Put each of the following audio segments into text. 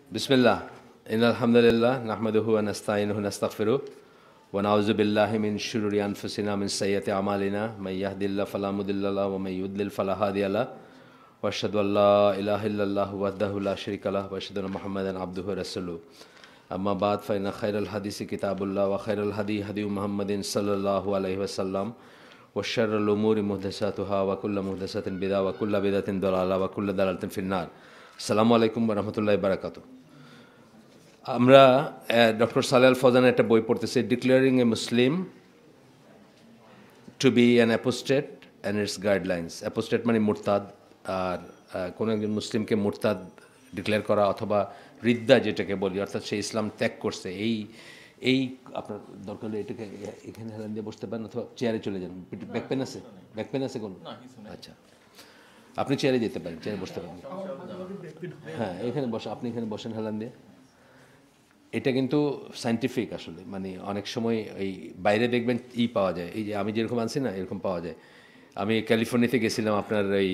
बिस्मिल्लाह इन्नल हम्दुलिल्लाह नहमदुहु व नस्तईनुहु व नस्तगफिरुहु व नऊज़ु बिल्लाहि मिन शुरूरि अनफुसिना मिन सय्यिआति अमालिना मय यहदिल्लाहु फला मुदिल्ल लहु व मय युद्लिल फला हादिय लहु व अशहदु अल्ला इलाहा इल्लल्लाहु वहदहु ला शरीका लहु व अशहदु अन्ना मुहम्मदन अब्दुहु व रसूलुहु अम्मा बाद फ़इन्न खैरल हदीसि किताबुल्लाह व खैरल हदी हदी मुहम्मदिन सल्लल्लाहु अलैहि वसल्लम व शर्रुल उमूरि मुहदसातुहा व कुल्लु मुहदसातिन बिदअह व कुल्लु बिदअतिन दलाला व कुल्लु दलालतिन फिन्नार। আসসালামু আলাইকুম ওয়া রাহমাতুল্লাহি ওয়া বারাকাতুহু। আমরা ডক্টর সালেহ আল ফৌজানের একটা বই পড়তেছি, declaring a Muslim to be an apostate and its guidelines. Apostate মানে মুরতাদ, আর কোনো একজন মুসলিমকে মুরতাদ ডিক্লেয়ার করা অথবা রিদ্দা যেটাকে বলি, অর্থাৎ সে ইসলাম ত্যাগ করছে, এই এই আপনার দরকার হলে এটাকে এখানে হেলান দিয়ে বসতে পারেন অথবা চেয়ারে চলে যান। ব্যাক পেন আছে? ব্যাক পেন আছে কোনো? আচ্ছা, আপনি চেয়ারে যেতে পারেন, চেয়ারে বসতে পারেন। হ্যাঁ, এখানে বসে, আপনি এখানে বসেন হেলান দিয়ে। এটা কিন্তু সায়েন্টিফিক আসলে, মানে অনেক সময় এই বাইরে দেখবেন পাওয়া যায়, এই যে আমি যেরকম আনছি না এরকম পাওয়া যায়। আমি ক্যালিফোর্নিয়াতে গেছিলাম আপনার এই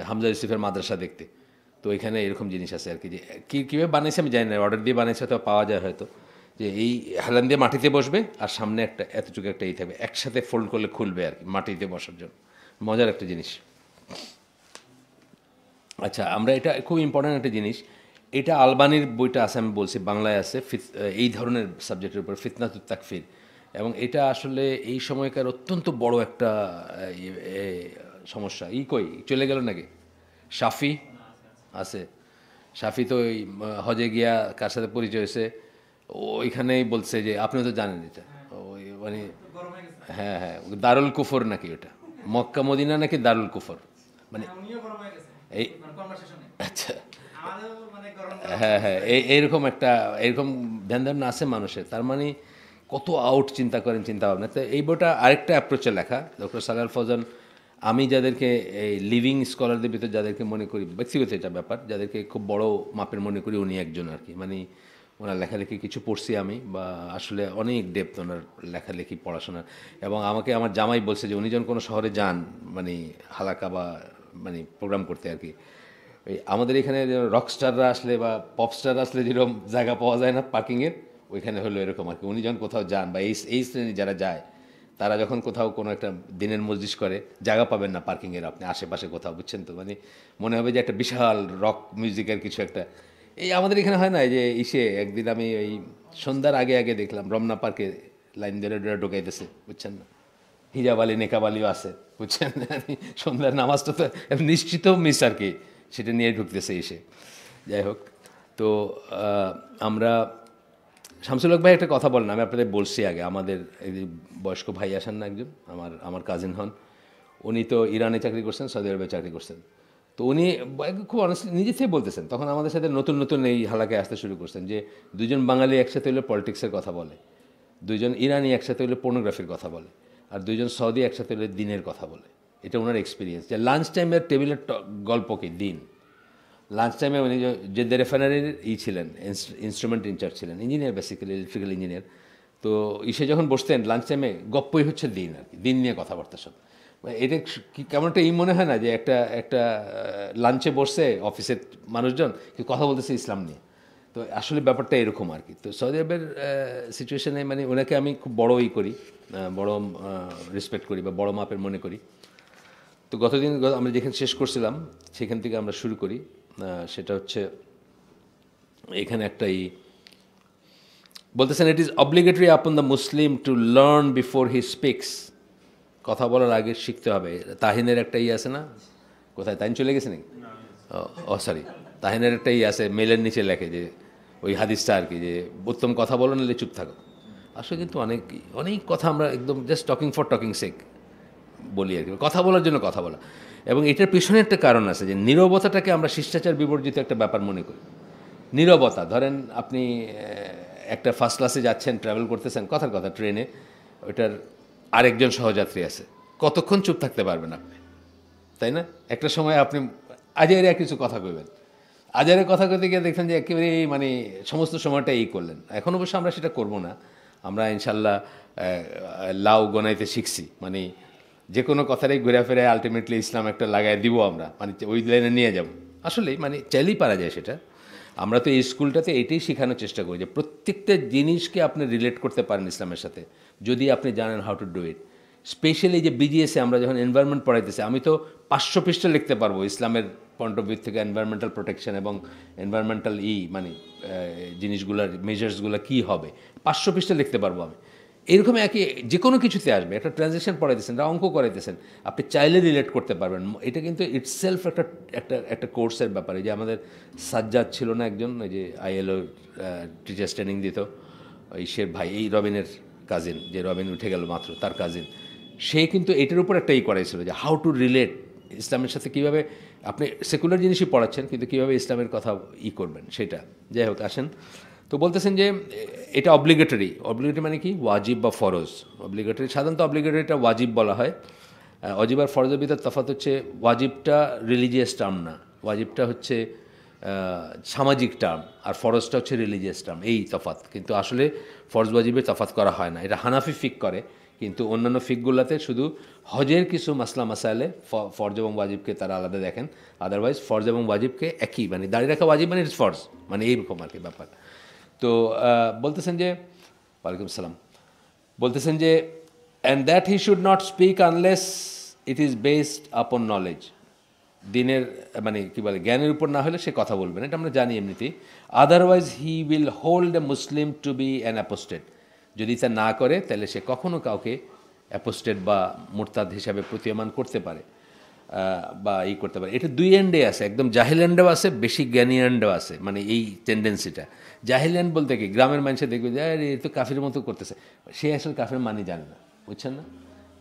হামজা ইউসুফের মাদ্রাসা দেখতে, তো এখানে এরকম জিনিস আছে আর কি, যে কীভাবে বানাইছে আমি জানি না, অর্ডার দিয়ে বানাইছে হয়তো, পাওয়া যায় হয়তো, যে এই হেলান দিয়ে মাটিতে বসবে আর সামনে একটা এতটুকু একটা থাকবে, একসাথে ফোল্ড করলে খুলবে আর কি, মাটিতে বসার জন্য। মজার একটা জিনিস। আচ্ছা, আমরা এটা খুব ইম্পর্ট্যান্ট একটা জিনিস, এটা আলবানির বইটা আছে, আমি বলছি বাংলায় আছে, এই ধরনের সাবজেক্টের উপর, ফিতনাতুত তাকফির। এবং এটা আসলে এই সময়কার অত্যন্ত বড় একটা সমস্যা। কই চলে গেল নাকি? শাফি আছে, শাফি তো ওই হজে গিয়া কার সাথে পরিচয় হয়েছে, ওইখানেই বলছে যে আপনি তো জানেন এটা, ওই মানে হ্যাঁ হ্যাঁ, দারুল কুফর নাকি ওটা, মক্কা মদিনা নাকি দারুল কুফর, মানে এই আচ্ছা হ্যাঁ হ্যাঁ, এইরকম একটা এরকম ধ্যান ধারণা আছে মানুষের। তার মানে কত আউট চিন্তা করেন, চিন্তা ভাবনা। তো এই বইটা আরেকটা অ্যাপ্রোচে লেখা ডক্টর সালেহ আল ফৌজান। আমি যাদেরকে এই লিভিং স্কলারদের ভিতরে যাদেরকে মনে করি, ব্যক্তিগত এটা ব্যাপার, যাদেরকে খুব বড় মাপের মনে করি, উনি একজন আর কি। মানে ওনার লেখালেখি কিছু পড়ছি আমি, বা আসলে অনেক ডেপথ ওনার লেখালেখি পড়াশোনার। এবং আমাকে আমার জামাই বলছে যে উনি যখন কোনো শহরে যান, মানে হালাকা বা মানে প্রোগ্রাম করতে আর কি, ওই আমাদের এখানে রকস্টাররা আসলে বা পপস্টাররা আসলে যেরকম জায়গা পাওয়া যায় না পার্কিংয়ের, ওইখানে হলো এরকম আর কি। উনি যখন কোথাও যান বা এই শ্রেণী যারা যায়, তারা যখন কোথাও কোনো একটা দিনের মসজিদ করে, জায়গা পাবেন না পার্কিংয়ের আপনি আশেপাশে কোথাও, বুঝছেন তো? মানে মনে হবে যে একটা বিশাল রক মিউজিকের কিছু একটা। এই আমাদের এখানে হয় না, যে একদিন আমি ওই সন্ধ্যার আগে আগে দেখলাম রমনা পার্কে লাইন ধরে ঢোকাইতেছে, বুঝছেন না? হিজাব আলী নেকাব আলীও আছে, বুঝছেন? সন্ধ্যার নামাজটা তো নিশ্চিত মিস আর কি, সেটা নিয়ে ঢুকতেছে এসে। যাই হোক, তো আমরা শামসুল হক ভাই একটা কথা বলেন, আমি আপনাদের বলছি আগে, আমাদের এই বয়স্ক ভাই আসেন না একজন, আমার কাজিন হন, উনি তো ইরানে চাকরি করছেন, সৌদি আরবে চাকরি করছেন। তো উনি খুব অনেস্টলি নিজে থেকে বলতেছেন, তখন আমাদের সাথে নতুন নতুন এই হালাকায় আসতে শুরু করছেন, যে দুজন বাঙালি একসাথে হলে পলিটিক্সের কথা বলে, দুজন ইরানি একসাথে হলে পর্নোগ্রাফির কথা বলে, আর দুজন সৌদি একসাথে হলে দিনের কথা বলে। এটা ওনার এক্সপিরিয়েন্স, যে লাঞ্চ টাইমের টেবিলের গল্প কি দিন। লাঞ্চ টাইমে উনি যে রেফাইনারির ছিলেন, ইনস্ট্রুমেন্ট ইনচার্জ ছিলেন, ইঞ্জিনিয়ার, বেসিক্যালি ইলেকট্রিক্যাল ইঞ্জিনিয়ার। তো যখন বসতেন লাঞ্চ টাইমে, গপ্পই হচ্ছে দিন আর কি, দিন নিয়ে কথাবার্তা সব। এটা কেমন একটা মনে হয় না, যে একটা লাঞ্চে বসছে অফিসের মানুষজন, কি কথা বলতেছে ইসলাম নিয়ে। তো আসলে ব্যাপারটা এরকম আর কি। তো সৌদি আরবের সিচুয়েশনে মানে ওনাকে আমি খুব বড়ই করি, বড় রেসপেক্ট করি বা বড় মাপের মনে করি। তো গতদিন আমরা যেখানে শেষ করছিলাম সেখান থেকে আমরা শুরু করি। সেটা হচ্ছে এখানে একটাই বলতেছেন, it is obligatory upon the Muslim to learn before he speaks. কথা বলার আগে শিখতে হবে। তাহিনের একটা আছে না, কোথায় তাহিন চলে গেছে নাকি? ও সরি, তাহিনের একটা আছে, মেলের নিচে লেখে যে ওই হাদিসটা আর কি, যে উত্তম কথা বলো নিলে চুপ থাকো। আসলে কিন্তু অনেক অনেক কথা আমরা একদম জাস্ট টকিং ফর টকিং সেক বলি আর কি, কথা বলার জন্য কথা বলা। এবং এটার পেছনে একটা কারণ আছে, যে নীরবতাটাকে আমরা শিষ্টাচার বিবর্জিত একটা ব্যাপার মনে করি। নীরবতা, ধরেন আপনি একটা ফার্স্ট ক্লাসে যাচ্ছেন, ট্রাভেল করতেছেন, কথার কথা ট্রেনে, ওইটার আরেকজন সহযাত্রী আছে, কতক্ষণ চুপ থাকতে পারবেন আপনি, তাই না? একটা সময় আপনি আজারে কিছু কথা কইবেন, আজারে কথা কইতে গিয়ে দেখবেন যে একেবারে মানে সমস্ত সময়টা করলেন। এখন অবশ্য আমরা সেটা করব না, আমরা ইনশাল্লাহ লাউ গোনাইতে শিখছি, মানে যে কোনো কথাটাই ঘুরে ফেরে আলটিমেটলি ইসলাম একটা লাগাই দিব আমরা, মানে ওই লাইনে নিয়ে যাব। আসলে মানে চাইলেই পারা যায় সেটা। আমরা তো এই স্কুলটাতে এটাই শেখানোর চেষ্টা করি যে প্রত্যেকটা জিনিসকে আপনি রিলেট করতে পারেন ইসলামের সাথে যদি আপনি জানেন how to do it. Specially যে বিজিএসে আমরা যখন এনভায়রনমেন্ট পড়াইতেছি, আমি তো 500 পৃষ্ঠা লিখতে পারবো ইসলামের পয়েন্ট অফ ভিউ থেকে এনভায়রনমেন্টাল প্রোটেকশন এবং এনভায়রনমেন্টাল মানে জিনিসগুলোর মেজার্সগুলো কী হবে, 500 পৃষ্ঠা লিখতে পারবো আমি। এরকম একই যে কোনো কিছুতে আসবে, একটা ট্রানজ্যাকশন পড়াইতেছেন, একটা অঙ্ক করাইতেছেন, আপনি চাইলে রিলেট করতে পারবেন। এটা কিন্তু ইটসেলফ একটা একটা একটা কোর্সের ব্যাপারে। যে আমাদের সাজ্জাদ ছিল না একজন, ওই যে ILO টিচার্স ট্রেনিং দিত, ওই শের ভাই, এই রবিনের কাজিন, যে রবিন উঠে গেল মাত্র, তার কাজিন, সে কিন্তু এটার উপর একটা করাইছিল যে হাউ টু রিলেট ইসলামের সাথে, কীভাবে আপনি সেকুলার জিনিসই পড়াচ্ছেন কিন্তু কীভাবে ইসলামের কথা করবেন সেটা। যাই হোক, আসেন। তো বলতেছেন যে এটা অব্লিগেটরি মানে কি, ওয়াজিব বা ফরজ। অব্লিগেটরি, সাধারণত অব্লিগেটরিটা ওয়াজিব বলা হয়। ওয়াজিব আর ফরজের ভিতর তফাৎ হচ্ছে, ওয়াজিবটা রিলিজিয়াস টার্ম না, ওয়াজিবটা হচ্ছে সামাজিক টার্ম, আর ফরজটা হচ্ছে রিলিজিয়াস টার্ম, এই তফাৎ। কিন্তু আসলে ফরজ ওয়াজিবের তফাৎ করা হয় না, এটা হানাফি ফিক করে। কিন্তু অন্যান্য ফিকগুলোতে শুধু হজের কিছু মাসলা মাসাইলে ফরজ এবং ওয়াজিবকে তারা আলাদা দেখেন, আদারওয়াইজ ফরজ এবং ওয়াজিবকে একই, মানে দাঁড়িয়ে রাখা ওয়াজিব মানে ইটস ফরজ, মানে এইরকম আর কি ব্যাপার। তো বলতেছেন যে, ওয়ালাইকুম আসসালাম, বলতেছেন যে and that he should not speak unless it is based আপন নলেজ। দিনের মানে কী বলে, জ্ঞানের উপর না হলে সে কথা বলবে না, এটা আমরা জানি এমনিতেই। Otherwise he will hold a Muslim to be an apostate. যদি তা না করে তাহলে সে কখনও কাউকে অ্যাপোস্টেট বা মুরতাদ হিসাবে প্রতীয়মান করতে পারে বা করতে পারে। এটা দুই এন্ডে আছে, একদম জাহিল এন্ডেও আছে, বেশি জ্ঞানী এন্ডেও আছে। মানে এই টেন্ডেন্সিটা, জাহিল এন্ড বলতে কি, গ্রামের মানুষে দেখবে যে আরে এ তো কাফির মতো করতেছে, সে আসলে কাফের মানে জানে না, বুঝছেন না?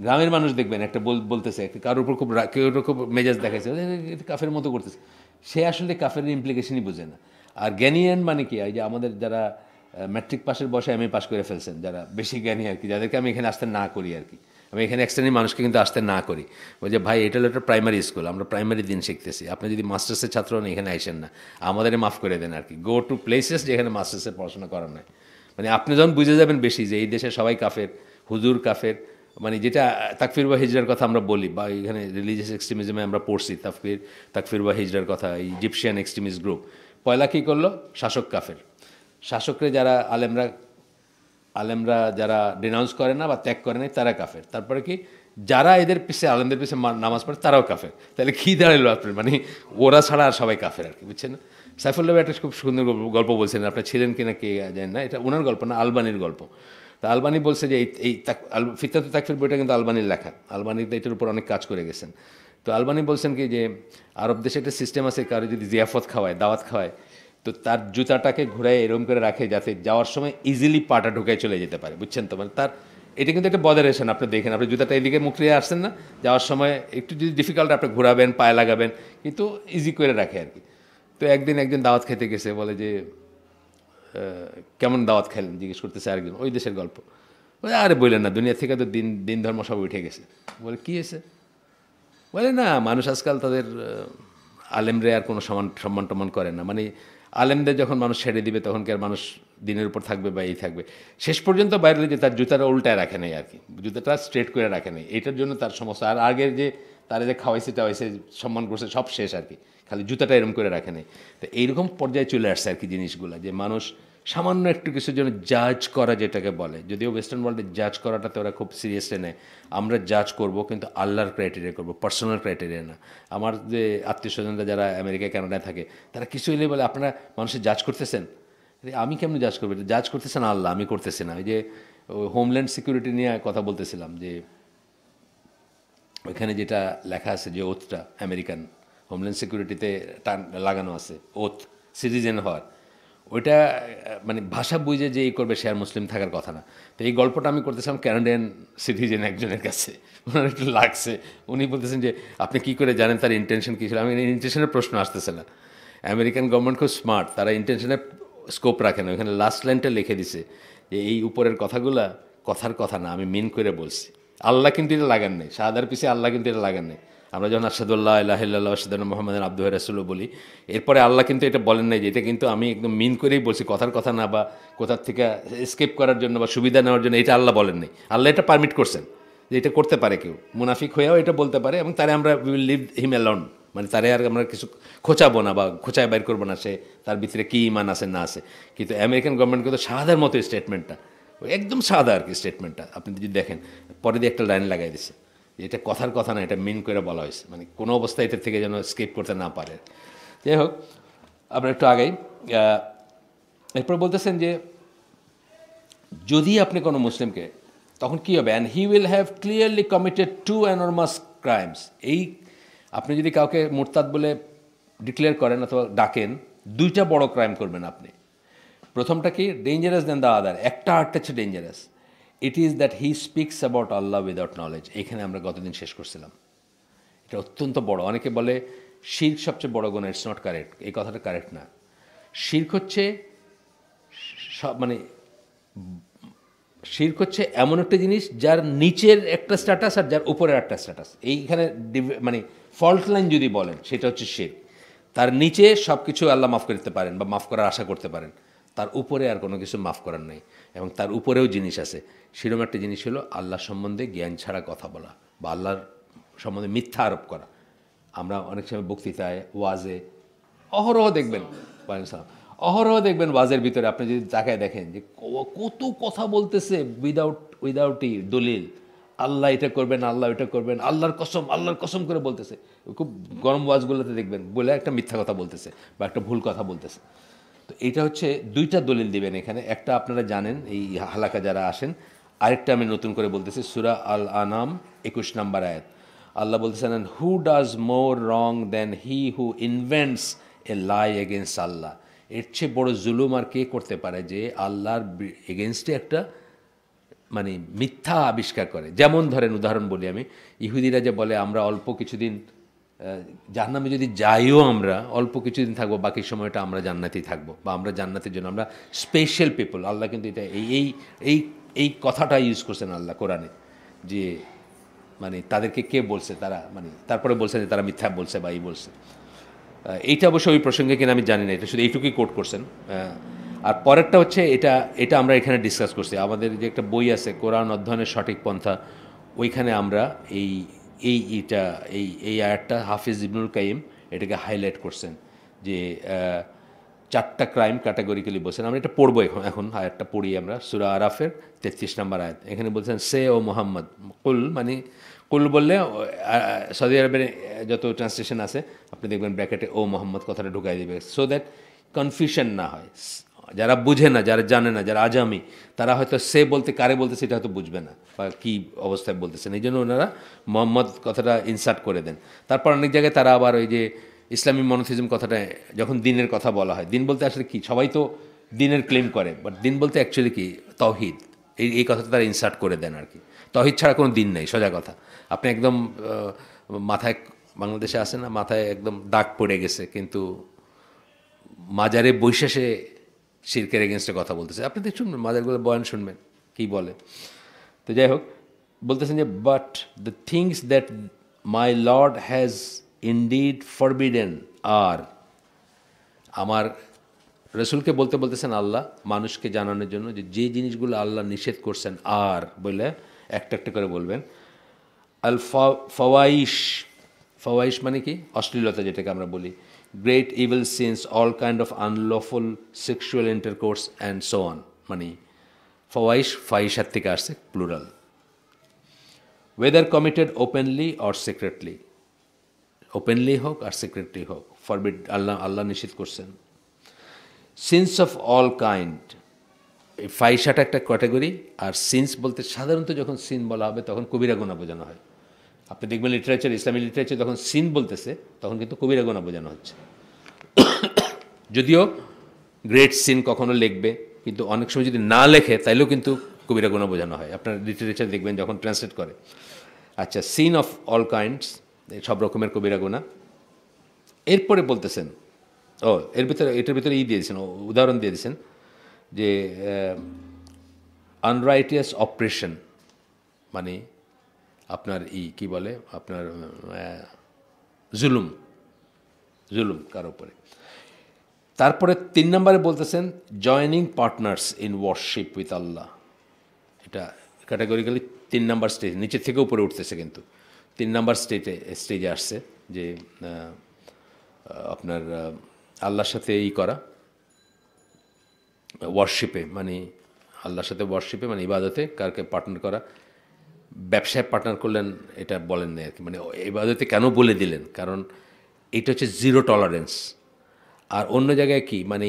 গ্রামের মানুষ দেখবেন একটা বলতেছে, কারোর উপর কেউ খুব মেজাজ দেখাইছে, এটা কাফের মতো করতেছে, সে আসলে কাফের ইমপ্লিকেশনই বুঝে না। আর জ্ঞানী এন্ড মানে কি, এই যে আমাদের যারা ম্যাট্রিক পাসের বয়সে MA পাস করে ফেলছেন, যারা বেশি জ্ঞানী আর কি, যাদেরকে আমি এখানে আসতে না করি আর কি, আমি এখানে এক শ্রেণীর মানুষকে কিন্তু আসতে না করি, ওই যে ভাই এটা হলো একটা প্রাইমারি স্কুল, আমরা প্রাইমারি দিন শিখতেছি, আপনি যদি মাস্টার্সের ছাত্র হন এখানে আইসেন না, আমাদের মাফ করে দেন আর কি, গো টু প্লেসেস যেখানে মাস্টার্সের পড়াশোনা করা নয়। মানে আপনি যখন বুঝে যাবেন বেশি যে এই দেশে সবাই কাফের, হুজুর কাফের, মানে যেটা তাকফির বা হিজরার কথা আমরা বলি, বা এখানে রিলিজিয়াস এক্সট্রিমিজমে আমরা পড়ছি তাকফির বা হিজরার কথা, ইজিপশিয়ান এক্সট্রিমিস্ট গ্রুপ। পয়লা কী করলো, শাসক কাফের, শাসকরে যারা আলেমরা যারা ডিনাউন্স করে না বা ত্যাগ করে না তারা কাফের। তারপরে কি, যারা এদের পিছে আলেমদের পিছে নামাজ পড়ে তারাও কাফের। তাহলে কী দাঁড়ালো আপনার, মানে ওরা ছাড়া আর সবাই কাফের আর কি, বুঝছেন না? সাইফুল্লাহ একটা খুব সুন্দর গল্প বলছেন, আপনার ছিলেন কিনা কে জানেন না, এটা ওনার গল্প না, আলবানির গল্প। তা আলবানি বলছে যে এই ফিতরাত তাকফির বইটা কিন্তু আলবানির লেখা, আলবানিতে এটার উপর অনেক কাজ করে গেছেন। তো আলবানি বলছেন কি যে আরব দেশে একটা সিস্টেম আছে, কারো যদি জিয়াফত খাওয়ায়, দাওয়াত খাওয়ায়, তো তার জুতাটাকে ঘুরায় এরম করে রাখে যাতে যাওয়ার সময় ইজিলি পাটা ঢুকায় চলে যেতে পারে, বুঝছেন তো? মানে তার এটা কিন্তু একটা বদারেশন, আপনি দেখেন, আপনি জুতাটা এদিকে মুখ দিয়ে আসছেন না, যাওয়ার সময় একটু যদি ডিফিকাল্ট আপনি ঘোরাবেন, পায়ে লাগাবেন, কিন্তু ইজি করে রাখে আর কি। তো একদিন একজন দাওয়াত খেতে গেছে, বলে যে কেমন দাওয়াত খেলেন জিজ্ঞেস করতেছে আরেকজন, ওই দেশের গল্প। বলে আরে বললেন না, দুনিয়া থেকে তো দিন ধর্ম সব উঠে গেছে। বলে কী হয়েছে? বলে না, মানুষ আজকাল তাদের আলেমরে আর কোনো সম্মান টম্মান করে না, মানে আলেমদের যখন মানুষ ছেড়ে দিবে তখন কি আর মানুষ দিনের উপর থাকবে বা এই থাকবে। শেষ পর্যন্ত বাইরে যে তার জুতাটা উল্টায় রাখে নাই আর কি, জুতাটা স্ট্রেট করে রাখে নাই, এটার জন্য তার সমস্যা। আর আগের যে তারা যে খাওয়াইছে টাওয়াইছে সম্মান করছে সব শেষ আর কি, খালি জুতাটা এরকম করে রাখে নাই। তো এইরকম পর্যায়ে চলে আসছে আর কি জিনিসগুলো, যে মানুষ সামান্য একটু কিছুর জন্য জাজ করা, যেটাকে বলে, যদিও ওয়েস্টার্ন ওয়ার্ল্ডে জাজ করাটাতে ওরা খুব সিরিয়াসলি নেয়। আমরা জাজ করব কিন্তু আল্লাহর ক্রাইটেরিয়া করব, পার্সোনাল ক্রাইটেরিয়া না। আমার যে আত্মীয় স্বজনরা যারা আমেরিকায় কানাডায় থাকে, তারা কিছু হলে বলে আপনারা মানুষের জাজ করতেছেন। আমি কেমন জাজ করবো, এটা জাজ করতেছেন আল্লাহ, আমি করতেছি না। ওই যে হোমল্যান্ড সিকিউরিটি নিয়ে কথা বলতেছিলাম, যে ওইখানে যেটা লেখা আছে যে ওথটা আমেরিকান হোমল্যান্ড সিকিউরিটিতে লাগানো আছে, ওথ সিটিজেন হওয়ার, ওইটা মানে ভাষা বুঝে যে এই করবে সে আর মুসলিম থাকার কথা না। তো এই গল্পটা আমি করতেছিলাম ক্যানাডিয়ান সিটিজেন একজনের কাছে, ওনার একটু লাগছে। উনি বলতেছেন যে আপনি কী করে জানেন তার ইন্টেনশন কী ছিল? আমি ইন্টেনশনের প্রশ্ন আসতেছে না। আমেরিকান গভর্নমেন্ট খুব স্মার্ট, তারা ইন্টেনশনের স্কোপ রাখে না, ওইখানে লাস্ট লাইনটা লিখে দিছে যে এই উপরের কথাগুলা কথার কথা না, আমি মিন করে বলছি। আল্লাহ কিন্তু এটা লাগান নেই, শাহাদার পিছিয়ে আল্লাহ কিন্তু এটা লাগান নেই। আমরা যখন আশহাদুল্লাহ ইলাহা ইল্লাল্লাহু ওয়া আশহাদু মুহাম্মাদান আবদুহু ওয়া রাসূলুহু বলি, এরপরে আল্লাহ কিন্তু এটা বলেন নাই যে এটা কিন্তু আমি একদম মিন করেই বলছি, কথার কথা না, বা কোথার থেকে এসকেপ করার জন্য বা সুবিধা নেওয়ার জন্য, এটা আল্লাহ বলেন নাই। আল্লাহ এটা পারমিট করছেন যে এটা করতে পারে কেউ, মুনাফিক হয়েও এটা বলতে পারে, এবং তারে আমরা উইল লিভ হিম অ্যালোন, মানে তারে আর আমরা কিছু খোঁচাবো না বা খোঁচায় বাইর করবো না সে তার ভিতরে কী ইমান আছে না আছে। কিন্তু আমেরিকান গভর্নমেন্ট কিন্তু সাদার মতো স্টেটমেন্টটা, একদম সাদা আর কি স্টেটমেন্টটা, আপনি যদি দেখেন পরে দিয়ে একটা লাইন লাগাই দিছে, এটা কথার কথা না, এটা মিন করে বলা হয়েছে, মানে কোনো অবস্থায় এটার থেকে যেন স্কেপ করতে না পারে। যাই হোক, আমরা একটু আগেই এরপর বলতেছেন যে যদি আপনি কোনো মুসলিমকে, তখন কী হবে, and he will have clearly committed to enormous crimes. এই আপনি যদি কাউকে মোরতাদ বলে ডিক্লেয়ার করেন অথবা ডাকেন, দুইটা বড় ক্রাইম করবেন আপনি। প্রথমটা কি, ডেঞ্জারাস দেন দ্য আদার, একটা আরেকটা হচ্ছে dangerous. It is that he speaks about Allah without knowledge. এখানে আমরা গতদিন শেষ করছিলাম, এটা অত্যন্ত বড়। অনেকে বলে শিরক সবচেয়ে বড় গুনাহ, ইটস নট কারেক্ট, এই কথাটা কারেক্ট না। শিরক হচ্ছে মানে শিরক হচ্ছে এমন একটা জিনিস যার নিচের একটা স্ট্যাটাস আর যার উপরের একটা স্ট্যাটাস, এইখানে মানে ফল্ট লাইন যদি বলেন সেটা হচ্ছে শিরক। তার নিচে সব কিছু আল্লাহ মাফ করতে পারেন বা মাফ করার আশা করতে পারেন, তার উপরে আর কোনো কিছু মাফ করার নেই। এবং তার উপরেও জিনিস আছে, সেরকম একটা জিনিস হলো আল্লাহ সম্বন্ধে জ্ঞান ছাড়া কথা বলা বা আল্লাহর সম্বন্ধে মিথ্যা আরোপ করা। আমরা অনেক সময় বক্তৃতায়, ওয়াজে অহরহ দেখবেন, অহরহ দেখবেন ওয়াজের ভিতরে আপনি যদি তাকায় দেখেন যে কত কথা বলতেছে উইদাউটই দলিল। আল্লাহ এটা করবেন, আল্লাহ এটা করবেন, আল্লাহর কসম করে বলতেছে। খুব গরম ওয়াজগুলোতে দেখবেন বলে একটা মিথ্যা কথা বলতেছে বা একটা ভুল কথা বলতেছে। তো এইটা হচ্ছে দুইটা দলিল দিবেন এখানে, একটা আপনারা জানেন এই হালাকা যারা আসেন, আরেকটা আমি নতুন করে বলতেছি, সূরা আল আনাম 21 নম্বর আয়াত। আল্লাহ বলতেছেন, who does more wrong then he who ইনভেন্টস A lie against আল্লাহ। এর চেয়ে বড় জুলুম আর কে করতে পারে যে আল্লাহর এগেনস্টে একটা মানে মিথ্যা আবিষ্কার করে। যেমন ধরেন, উদাহরণ বলি আমি, ইহুদিরা যে বলে আমরা অল্প কিছুদিন জাহান্নামে যদি যাইও আমরা অল্প কিছুদিন থাকবো, বাকি সময়টা আমরা জান্নাতেই থাকবো বা আমরা জান্নাতের জন্য আমরা স্পেশাল পিপল। আল্লাহ কিন্তু এটা এই এই এই কথাটা ইউজ করছেন আল্লাহ কোরআনে, যে মানে তাদেরকে কে বলছে, তারা মানে তারপরে বলছেন যে তারা মিথ্যা বলছে বা এই বলছে। এইটা অবশ্য ওই প্রসঙ্গে কিনা আমি জানি না, এটা শুধু এইটুকুই কোট করছেন। আর পরেরটা হচ্ছে এটা আমরা এখানে ডিসকাস করছি, আমাদের যে একটা বই আছে কোরআন অধ্যয়নের সঠিক পন্থা, ওইখানে আমরা এই আয়াতটা হাফিজ ইবনুল কাইম এটাকে হাইলাইট করছেন যে 4টা ক্রাইম ক্যাটাগরিক্যালি বলছেন। আমরা এটা পড়বো এখন আয়াতটা পড়ি আমরা, সূরা আরাফের 33 নম্বর আয়াত। এখানে বলছেন, সে ও মোহাম্মদ, কুল মানে কুল বললে সৌদি আরবের যত ট্রান্সলেশন আছে আপনি দেখবেন ব্র্যাকেটে ও মোহাম্মদ কথাটা ঢুকাই দেবে, সো দ্যাট কনফিউশন না হয়। যারা বুঝে না, যারা জানে না, যারা আজামি, তারা হয়তো সে বলতে কারে বলতে সেটা হয়তো বুঝবে না বা কী অবস্থায় বলতেছেন, এই জন্য ওনারা মোহাম্মদ কথাটা ইনসার্ট করে দেন। তারপর অনেক জায়গায় তারা আবার ওই যে ইসলামী মনোথিজম কথাটা, যখন দিনের কথা বলা হয়, দিন বলতে আসলে কি, সবাই তো দিনের ক্লেম করে, বাট দিন বলতে অ্যাকচুয়ালি কি তাওহীদ, এই কথাটা তারা ইনসার্ট করে দেন আর কি। তাওহীদ ছাড়া কোনো দিন নেই, সোজা কথা। আপনি একদম মাথায়, বাংলাদেশে আসে না, মাথায় একদম দাগ পড়ে গেছে, কিন্তু মাজারে বৈশাসে শিরকের এগেনস্টে কথা বলতেছে, আপনি তো শুনবেন মাজারগুলো বয়ান শুনবেন কী বলে। তো যাই হোক, বলতেছেন যে but the things that my lord has indeed forbidden আর, আমার রসুলকে বলতেছেন আল্লাহ মানুষকে জানানোর জন্য যে জিনিসগুলো আল্লাহ নিষেধ করছেন, আর বলে একটা একটা করে বলবেন। আল ফাওয়াইশ মানে কি, অশ্লীলতা যেটাকে আমরা বলি, great evil sins, all kind of unlawful sexual intercourse and so on. মানে ফাওয়াইশ ফাইশার থেকে আসছে, plural. Whether committed openly or secretly, openly হোক আর সিক্রেটলি হোক, ফরবিড আল্লাহ নিষেধ করছেন। সিনস অফ অল কাইন্ড, এই ফাইশাটা একটা ক্যাটাগরি, আর সিনস বলতে সাধারণত যখন সিন বলা হবে তখন কবিরা গুনাহ বোঝানো হয়। আপনি দেখবেন লিটারেচার, ইসলামী লিটারেচার যখন সিন বলতেছে তখন কিন্তু কবিরা গুনাহ বোঝানো হচ্ছে। যদিও গ্রেট সিন কখনো লিখবে, কিন্তু অনেক সময় যদি না লেখে তাইলেও কিন্তু কবিরা গুনাহ বোঝানো হয়, আপনার লিটারেচার দেখবেন যখন ট্রান্সলেট করে। আচ্ছা, সিন অফ অল কাইন্ডস, সব রকমের কবিরা গুনাহ। এরপরে বলতেছেন, এটার ভিতরে দিয়েছেন, উদাহরণ দিয়ে দিয়েছেন যে আনরাইটিয়াস অপারেশন, মানে আপনার কি বলে, আপনার জুলুম কার উপরে। তারপরে 3 নম্বরে বলতেছেন joining partners in worship with Allah. এটা ক্যাটাগরিক্যালি 3 নম্বর স্টেজ, নিচের থেকে উপরে উঠতেছে, কিন্তু 3 নম্বর স্টেজে আসছে যে আপনার আল্লাহর সাথে করা ওয়ার্শিপে, মানে আল্লাহর সাথে ওয়ার্শিপে মানে ইবাদতে কারকে পার্টনার করা। ব্যবসায় পার্টনার করলেন এটা বলেন না আর কি, মানে ইবাদতে কেন বলে দিলেন, কারণ এটা হচ্ছে জিরো টলারেন্স। আর অন্য জায়গায় কি মানে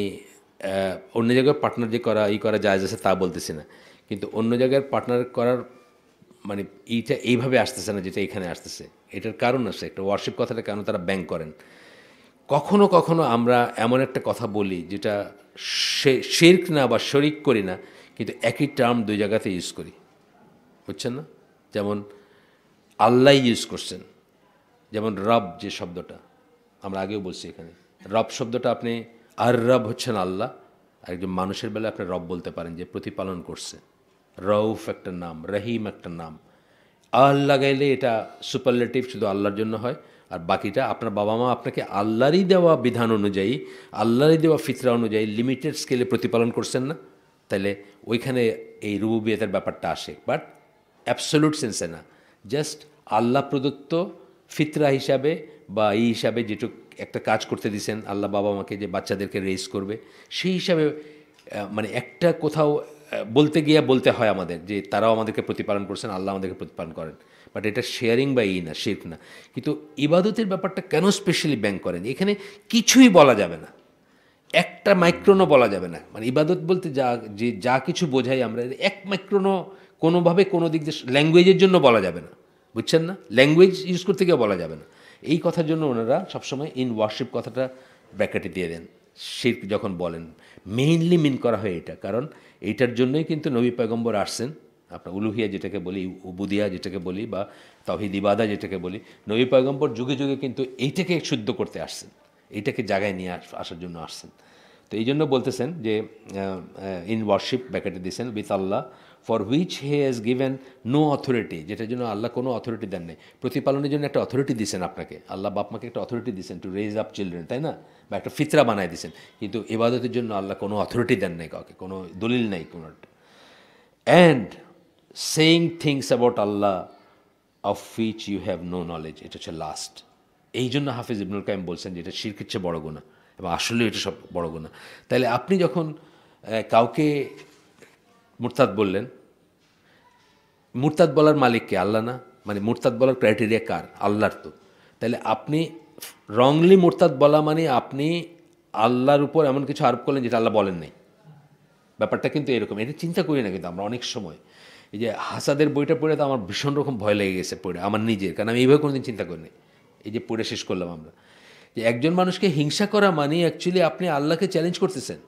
অন্য জায়গায় পার্টনার যে করা জায়েজ আছে তা বলতেছি না, কিন্তু অন্য জায়গায় পার্টনার করার মানে এইটা এইভাবে আসতেছে না যেটা এখানে আসতেছে। এটার কারণ আছে, একটা ওয়ার্শিপ কথাটা কেন তারা ব্যাংক করেন। কখনো কখনো আমরা এমন একটা কথা বলি যেটা শিরক না বা শরিক করি না, কিন্তু একই টার্ম দুই জায়গাতে ইউজ করি, বুঝছেন না? যেমন আল্লাহ ইউজ করছেন, যেমন রব যে শব্দটা আমরা আগেও বলছি এখানে, রব শব্দটা আপনি আর রব হচ্ছেন আল্লাহ, আর একজন মানুষের বেলায় আপনি রব বলতে পারেন যে প্রতিপালন করছে। রউফ একটা নাম, রহিম একটা নাম। লাগাইলে এটা সুপারলেটিভ শুধু আল্লাহর জন্য হয়, আর বাকিটা আপনার বাবা মা আপনাকে আল্লাহরই দেওয়া বিধান অনুযায়ী, আল্লাহরই দেওয়া ফিতরা অনুযায়ী লিমিটেড স্কেলে প্রতিপালন করছেন না, তাহলে ওইখানে এই রুবুবিয়তের ব্যাপারটা আসে, বাট অ্যাবসোলুট সেন্সে না। জাস্ট আল্লাহ প্রদত্ত ফিতরা হিসাবে বা এই হিসাবে যেটুক একটা কাজ করতে দিছেন আল্লাহ বাবা মাকে, যে বাচ্চাদেরকে রেজ করবে, সেই হিসাবে মানে একটা কোথাও বলতে গিয়ে বলতে হয় আমাদের যে তারাও আমাদেরকে প্রতিপালন করছেন, আল্লাহ আমাদেরকে প্রতিপালন করেন, বাট এটা শেয়ারিং বা না, শিরক না। কিন্তু ইবাদতের ব্যাপারটা কেন স্পেশালি ব্যাংক করেন? এখানে কিছুই বলা যাবে না, একটা মাইক্রোনও বলা যাবে না। মানে ইবাদত বলতে যা কিছু বোঝাই আমরা, এক মাইক্রোনও কোনোভাবে কোনো দিক দিয়ে ল্যাঙ্গুয়েজের জন্য বলা যাবে না, বুঝছেন না? ল্যাঙ্গুয়েজ ইউজ করতে গিয়ে বলা যাবে না। এই কথার জন্য ওনারা সবসময় ইন ওয়ার্শিপ কথাটা ব্র্যাকেটে দিয়ে দেন। শিরক যখন বলেন মেইনলি মিন করা হয় এটা, কারণ এইটার জন্যই কিন্তু নবী পয়গম্বর আসছেন। আপনার উলুহিয়া যেটাকে বলি, উবুদিয়া যেটাকে বলি, বা তাওহীদ ইবাদা যেটাকে বলি, নবী পয়গম্বর যুগে যুগে কিন্তু এইটাকে শুদ্ধ করতে আসছেন, এইটাকে জায়গায় নিয়ে আসার জন্য আসছেন। তো এই জন্য বলতেছেন যে ইন ওয়ার্শিপ ব্যাকেটে দিয়েছেন with Allah, for which he has given no authority, যেটার জন্য আল্লাহ কোনো অথরিটি দেন নেই। প্রতিপালনের জন্য একটা অথরিটি দিয়েছেন আপনাকে, আল্লাহ বাপ মাকে একটা অথরিটি দিয়েছেন টু রেজ আপ চিলড্রেন, তাই না? বা একটা ফিতরা বানায় দিয়েছেন, কিন্তু ইবাদতের জন্য আল্লাহ কোনো অথরিটি দেন নাই কাউকে, কোনো দলিল নাই কোনো একটা। And saying things about Allah of which you have no knowledge, এটা হচ্ছে লাস্ট। এই জন্য হাফিজ ইবনুল কাইম বলছেন যে এটা শিরকের চেয়ে বড় গুনাহ, এবং আসলে এটা সব বড় গুনাহ। তাহলে আপনি যখন কাউকে মুরতাদ বললেন, মুরতাদ বলার মালিককে আল্লাহ না, মানে মুরতাদ বলার ক্রাইটেরিয়া কার? আল্লাহর। তো তাহলে আপনি রংলি মুরতাদ বলা মানে আপনি আল্লাহর উপর এমন কিছু আরোপ করলেন যেটা আল্লাহ বলেন নাই। ব্যাপারটা কিন্তু এরকম, এটা চিন্তা করি না কিন্তু আমরা অনেক সময়। এই যে হাসাদের বইটা পড়ে তো আমার ভীষণ রকম ভয় লেগে গেছে পড়ে, আমার নিজের, কারণ আমি এইভাবে কোনোদিন চিন্তা করিনি। এই যে পড়ে শেষ করলাম আমরা, যে একজন মানুষকে হিংসা করা মানে অ্যাকচুয়ালি আপনি আল্লাহকে চ্যালেঞ্জ করতেছেন,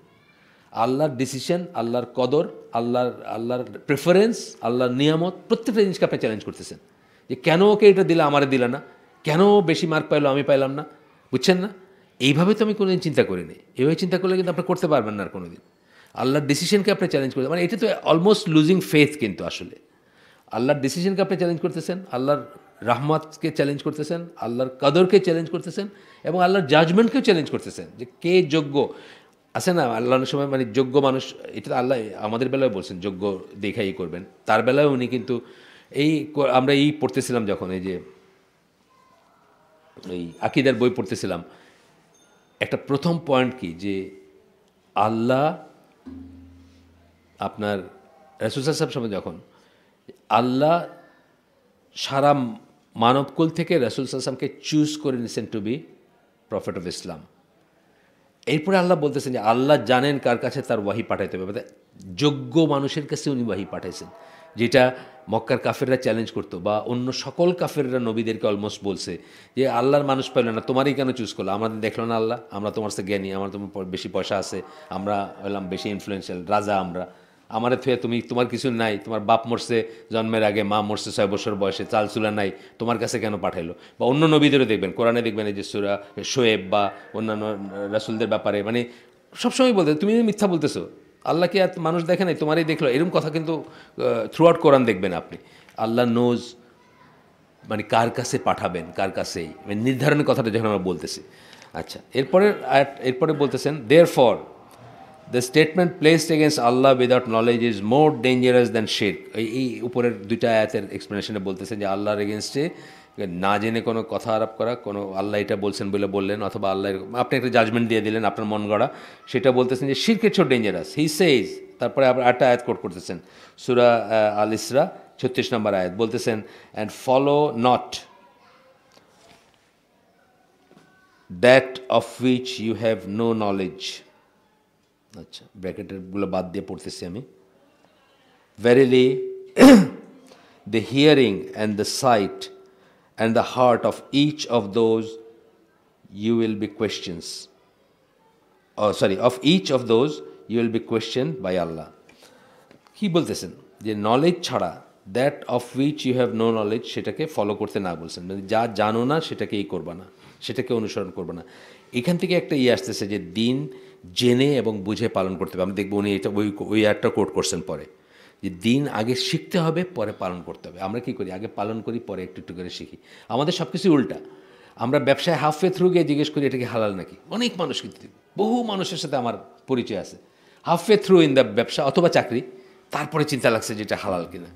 আল্লাহর ডিসিশন, আল্লাহর কদর, আল্লাহর প্রেফারেন্স, আল্লাহর নিয়ামত, প্রত্যেকটা জিনিসকে আপনি চ্যালেঞ্জ করতেছেন। যে কেন ওকে এটা দিলে আমারে দিলে না, কেন বেশি মার্ক পাইলো আমি পাইলাম না, বুঝছেন না? এইভাবে তো আমি কোনোদিন চিন্তা করিনি। এইভাবে চিন্তা করলে কিন্তু আপনি করতে পারবেন না আর কোনো দিন। আল্লাহর ডিসিশনকে আপনি চ্যালেঞ্জ করতে, মানে এটা তো অলমোস্ট লুজিং ফেথ। কিন্তু আসলে আল্লাহর ডিসিশনকে আপনি চ্যালেঞ্জ করতেছেন, আল্লাহর রাহমাতকে চ্যালেঞ্জ করতেছেন, আল্লাহর কদরকে চ্যালেঞ্জ করতেছেন, এবং আল্লাহর জাজমেন্টকেও চ্যালেঞ্জ করতেছেন যে কে যোগ্য। আছে না আল্লাহর সময় মানে যোগ্য মানুষ, এটা তো আল্লাহ আমাদের বেলায় বলছেন যোগ্য দেখাই করবেন, তার বেলায় উনি কিন্তু আমরা পড়তেছিলাম যখন এই আকিদার বই পড়তেছিলাম, একটা প্রথম পয়েন্ট কি যে আল্লাহ আপনার রাসূল সাল্লাল্লাহু আলাইহি ওয়াসাল্লাম যখন আল্লাহ সারা মানবকুল থেকে রাসূল সাল্লাল্লাহু আলাইহি ওয়াসাল্লামকে চুজ করে নিয়েছেন two B prophet of Islam. এরপরে আল্লাহ বলতেছেন যে আল্লাহ জানেন কার কাছে তার ওয়াহি পাঠাইতে হবে, যোগ্য মানুষের কাছে উনি ওয়াহি পাঠাইছেন, যেটা মক্কার কাফেররা চ্যালেঞ্জ করতো, বা অন্য সকল কাফেররা নবীদেরকে অলমোস্ট বলছে যে আল্লাহর মানুষ পাইল না, তোমারই কেন চুজ করলো, আমাদের দেখলো না আল্লাহ, আমরা তোমার সাথে জ্ঞানী, আমার তোমার বেশি পয়সা আছে, আমরা হলাম বেশি ইনফ্লুয়েন্সিয়াল রাজা, আমাদের থুয়ে তোমার কিছু নাই, তোমার বাপ মরছে জন্মের আগে, মা মরছে 6 বছর বয়সে, চাল চুলা নাই, তোমার কাছে কেন পাঠাইলো? বা অন্য নবীদেরও দেখবেন, কোরআনে দেখবেন এই যে সূরা শোয়েব বা অন্যান্য রাসূলদের ব্যাপারে মানে সবসময় বলতে তুমি মিথ্যা বলতেছো, আল্লাহকে আর মানুষ দেখে নাই, তোমারই দেখলো, এরকম কথা কিন্তু থ্রু আউট কোরআন দেখবেন আপনি। আল্লাহ নোজ মানে কার কাছে পাঠাবেন, কার কাছেই মানে নির্ধারণের কথাটা যখন আমরা বলতেছি। আচ্ছা, এরপরে বলতেছেন therefore the statement placed against Allah without knowledge is more dangerous than শিরক। এই উপরের দুইটা আয়াতের এক্সপ্লেনেশনে বলতেছেন যে আল্লাহর এগেনস্টে না জেনে কোনো কথা আরোপ করা, কোনো আল্লাহ এটা বলছেন বলে বললেন, অথবা আল্লাহ আপনি একটা জাজমেন্ট দিয়ে দিলেন আপনার মন গড়া, সেটা বলতেছেন যে শিরকের ছোট ডেঞ্জারাস, হি সেইজ। তারপরে আবার একটা আয়াত কোট করতেছেন, সূরা আল ইসরা 36 নম্বর আয়াত, বলতেছেন and follow not that of which you have no knowledge. আচ্ছা, ব্র্যাকেটেরগুলো বাদ দিয়ে পড়তেছি আমি। Verily, the hearing and the sight and the heart of each of those you will be questions. Of each of those you will be questioned by Allah. কি বলতেছেন যে knowledge ছাড়া, that of which you have no knowledge, সেটাকে follow করতে না বলছেন, মানে যা জানো না সেটাকে করবা না, সেটাকে অনুসরণ করবে না। এখান থেকে একটা আসতেছে যে দিন জেনে এবং বুঝে পালন করতে হবে। আমরা দেখবো উনি এটা ওই একটা কোট করছেন পরে, যে দিন আগে শিখতে হবে, পরে পালন করতে হবে। আমরা কী করি, আগে পালন করি, পরে একটু একটু করে শিখি। আমাদের সব কিছু উল্টা। আমরা ব্যবসায় হাফওয়ে থ্রু গিয়ে জিজ্ঞেস করি এটা কি হালাল নাকি। অনেক মানুষ, কিন্তু বহু মানুষের সাথে আমার পরিচয় আছে, হাফওয়ে থ্রু ইন দ্য ব্যবসা অথবা চাকরি, তারপরে চিন্তা লাগছে যে এটা হালাল কিনা।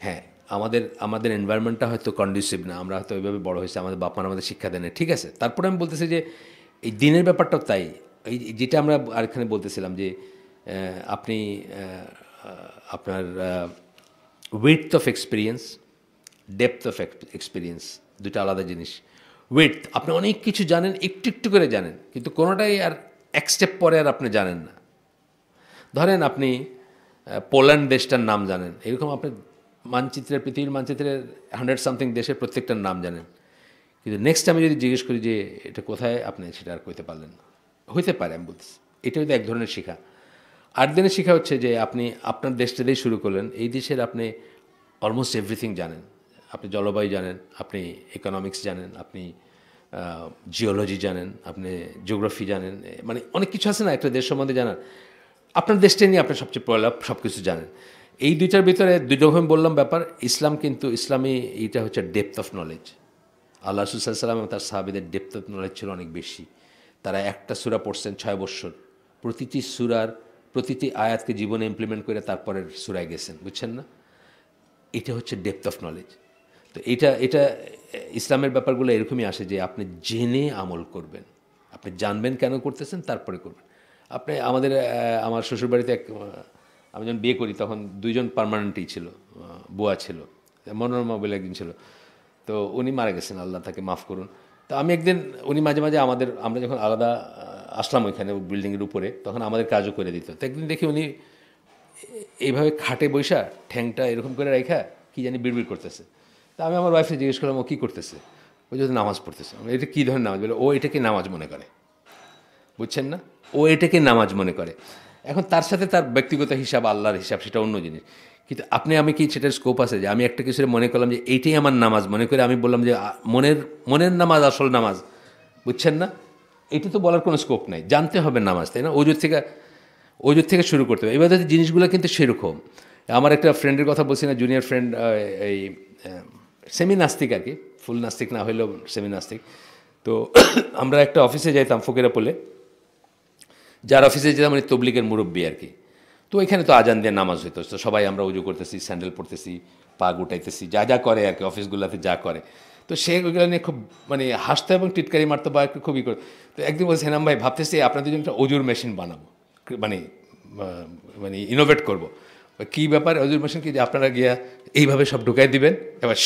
হ্যাঁ, আমাদের এনভায়রনমেন্টটা হয়তো কন্ডিউসিভ না, আমরা হয়তো ওইভাবে বড় হয়েছে, আমাদের বাপ মারা আমাদের শিক্ষা দেন, ঠিক আছে। তারপরে আমি বলতেছি যে এই দিনের ব্যাপারটাও তাই। এই যেটা আমরা আরেকখানে বলতেছিলাম যে আপনি আপনার width of experience, depth of experience দুটো আলাদা জিনিস। উইডথ, আপনি অনেক কিছু জানেন, একটু একটু করে জানেন, কিন্তু কোনোটাই আর এক স্টেপ পরে আর আপনি জানেন না। ধরেন আপনি পোল্যান্ড দেশটার নাম জানেন, এরকম আপনি পৃথিবীর মানচিত্রের 100 সামথিং দেশের প্রত্যেকটার নাম জানেন, কিন্তু নেক্সট আমি যদি জিজ্ঞেস করি যে এটা কোথায়, আপনি সেটা আর কইতে পারলেন না। হইতে পারে, আমি বলতেছি এটা হয়তো এক ধরনের শেখা। 8 দিনের শেখা হচ্ছে যে আপনি আপনার দেশটা দিয়ে শুরু করলেন, এই দেশের আপনি অলমোস্ট এভরিথিং জানেন। আপনি জলবায়ু জানেন, আপনি ইকোনমিক্স জানেন, আপনি জিওলজি জানেন, আপনি জিওগ্রাফি জানেন, মানে অনেক কিছু আছে না একটা দেশ সম্বন্ধে জানার। আপনার দেশটা নিয়ে আপনি সবচেয়ে পয়লা সব কিছু জানেন। এই দুইটার ভিতরে দুই রকম বললাম ব্যাপার। ইসলাম কিন্তু ইসলামী এইটা হচ্ছে ডেপথ অফ নলেজ। আল্লাহ রাসূল সাল্লাল্লাহু আলাইহি ওয়াসাল্লাম এবং তার সাহাবীদের ডেপথ অফ নলেজ ছিল অনেক বেশি। তারা একটা সূরা পড়ছেন 6 বছর, প্রতিটি সূরার প্রতিটি আয়াতকে জীবনে ইমপ্লিমেন্ট করে তারপরের সূরায় গেছেন, বুঝছেন না? এটা হচ্ছে ডেপথ অফ নলেজ। তো এটা ইসলামের ব্যাপারগুলো এরকমই আসে যে আপনি জেনে আমল করবেন, আপনি জানবেন কেন করতেছেন, তারপরে করবেন। আপনি আমার শ্বশুরবাড়িতে আমি যখন বিয়ে করি তখন 2 জন পার্মানেন্টই ছিল, বুয়া ছিল, মনোরমা বলে একদিন ছিল। তো উনি মারা গেছেন, আল্লাহ তাকে মাফ করুন। তো আমি একদিন, উনি মাঝে মাঝে আমরা যখন আলাদা আসলাম ওইখানে বিল্ডিংয়ের উপরে, তখন আমাদের কাজও করে দিত। তো একদিন দেখি উনি এইভাবে খাটে বৈশা ঠ্যাংটা এরকম করে রেখা কী জানি বিড়বিড় করতেছে। তা আমি আমার ওয়াইফকে জিজ্ঞেস করলাম ও কী করতেছে। ও যদি নামাজ পড়তেছে। এটা কী ধরনের নামাজ? বলে ও এটাকে নামাজ মনে করে, বুঝছেন না? ও এটাকে নামাজ মনে করে। এখন তার সাথে তার ব্যক্তিগত হিসাব, আল্লাহর হিসাব, সেটা অন্য জিনিস। কিন্তু আমি কি সেটার স্কোপ আছে যে আমি একটা কিছু মনে করলাম যে এইটাই আমার নামাজ মনে করে আমি বললাম যে মনের নামাজ আসল নামাজ, বুঝছেন না? এটা তো বলার কোনো স্কোপ নাই। জানতে হবে নামাজ, তাই না? অজুর থেকে শুরু করতে হবে। এবার জিনিসগুলো কিন্তু সেরকম। আমার একটা ফ্রেন্ডের কথা বলছি না, জুনিয়র ফ্রেন্ড, এই সেমি নাস্তিক আর কি, ফুল নাস্তিক না হইলেও সেমি নাস্তিক। তো আমরা একটা অফিসে যাইতাম ফকিরাপুলে, যার অফিসে যেতাম মানে তবলিগের মুরব্বী আর কি। তো এখানে তো আজান দিয়ে নামাজ হইতো, তো সবাই আমরা উজু করতেছি, স্যান্ডেল পরতেছি, পা গুটাইতেছি, যা যা করে আর কি অফিসগুলোতে যা করে। তো সে ওইগুলো নিয়ে খুব মানে হাসতো এবং টিটকারি মারতো বা একটু খুবই করে। তো একদিন বলছে, হেনাম ভাই ভাবতেছি আপনাদের জন্য একটা অজুর মেশিন বানাবো, মানে মানে ইনোভেট করবো। কী ব্যাপার অজুর মেশিন? কি যে আপনারা গিয়া এইভাবে সব ঢুকাই দিবেন, এবার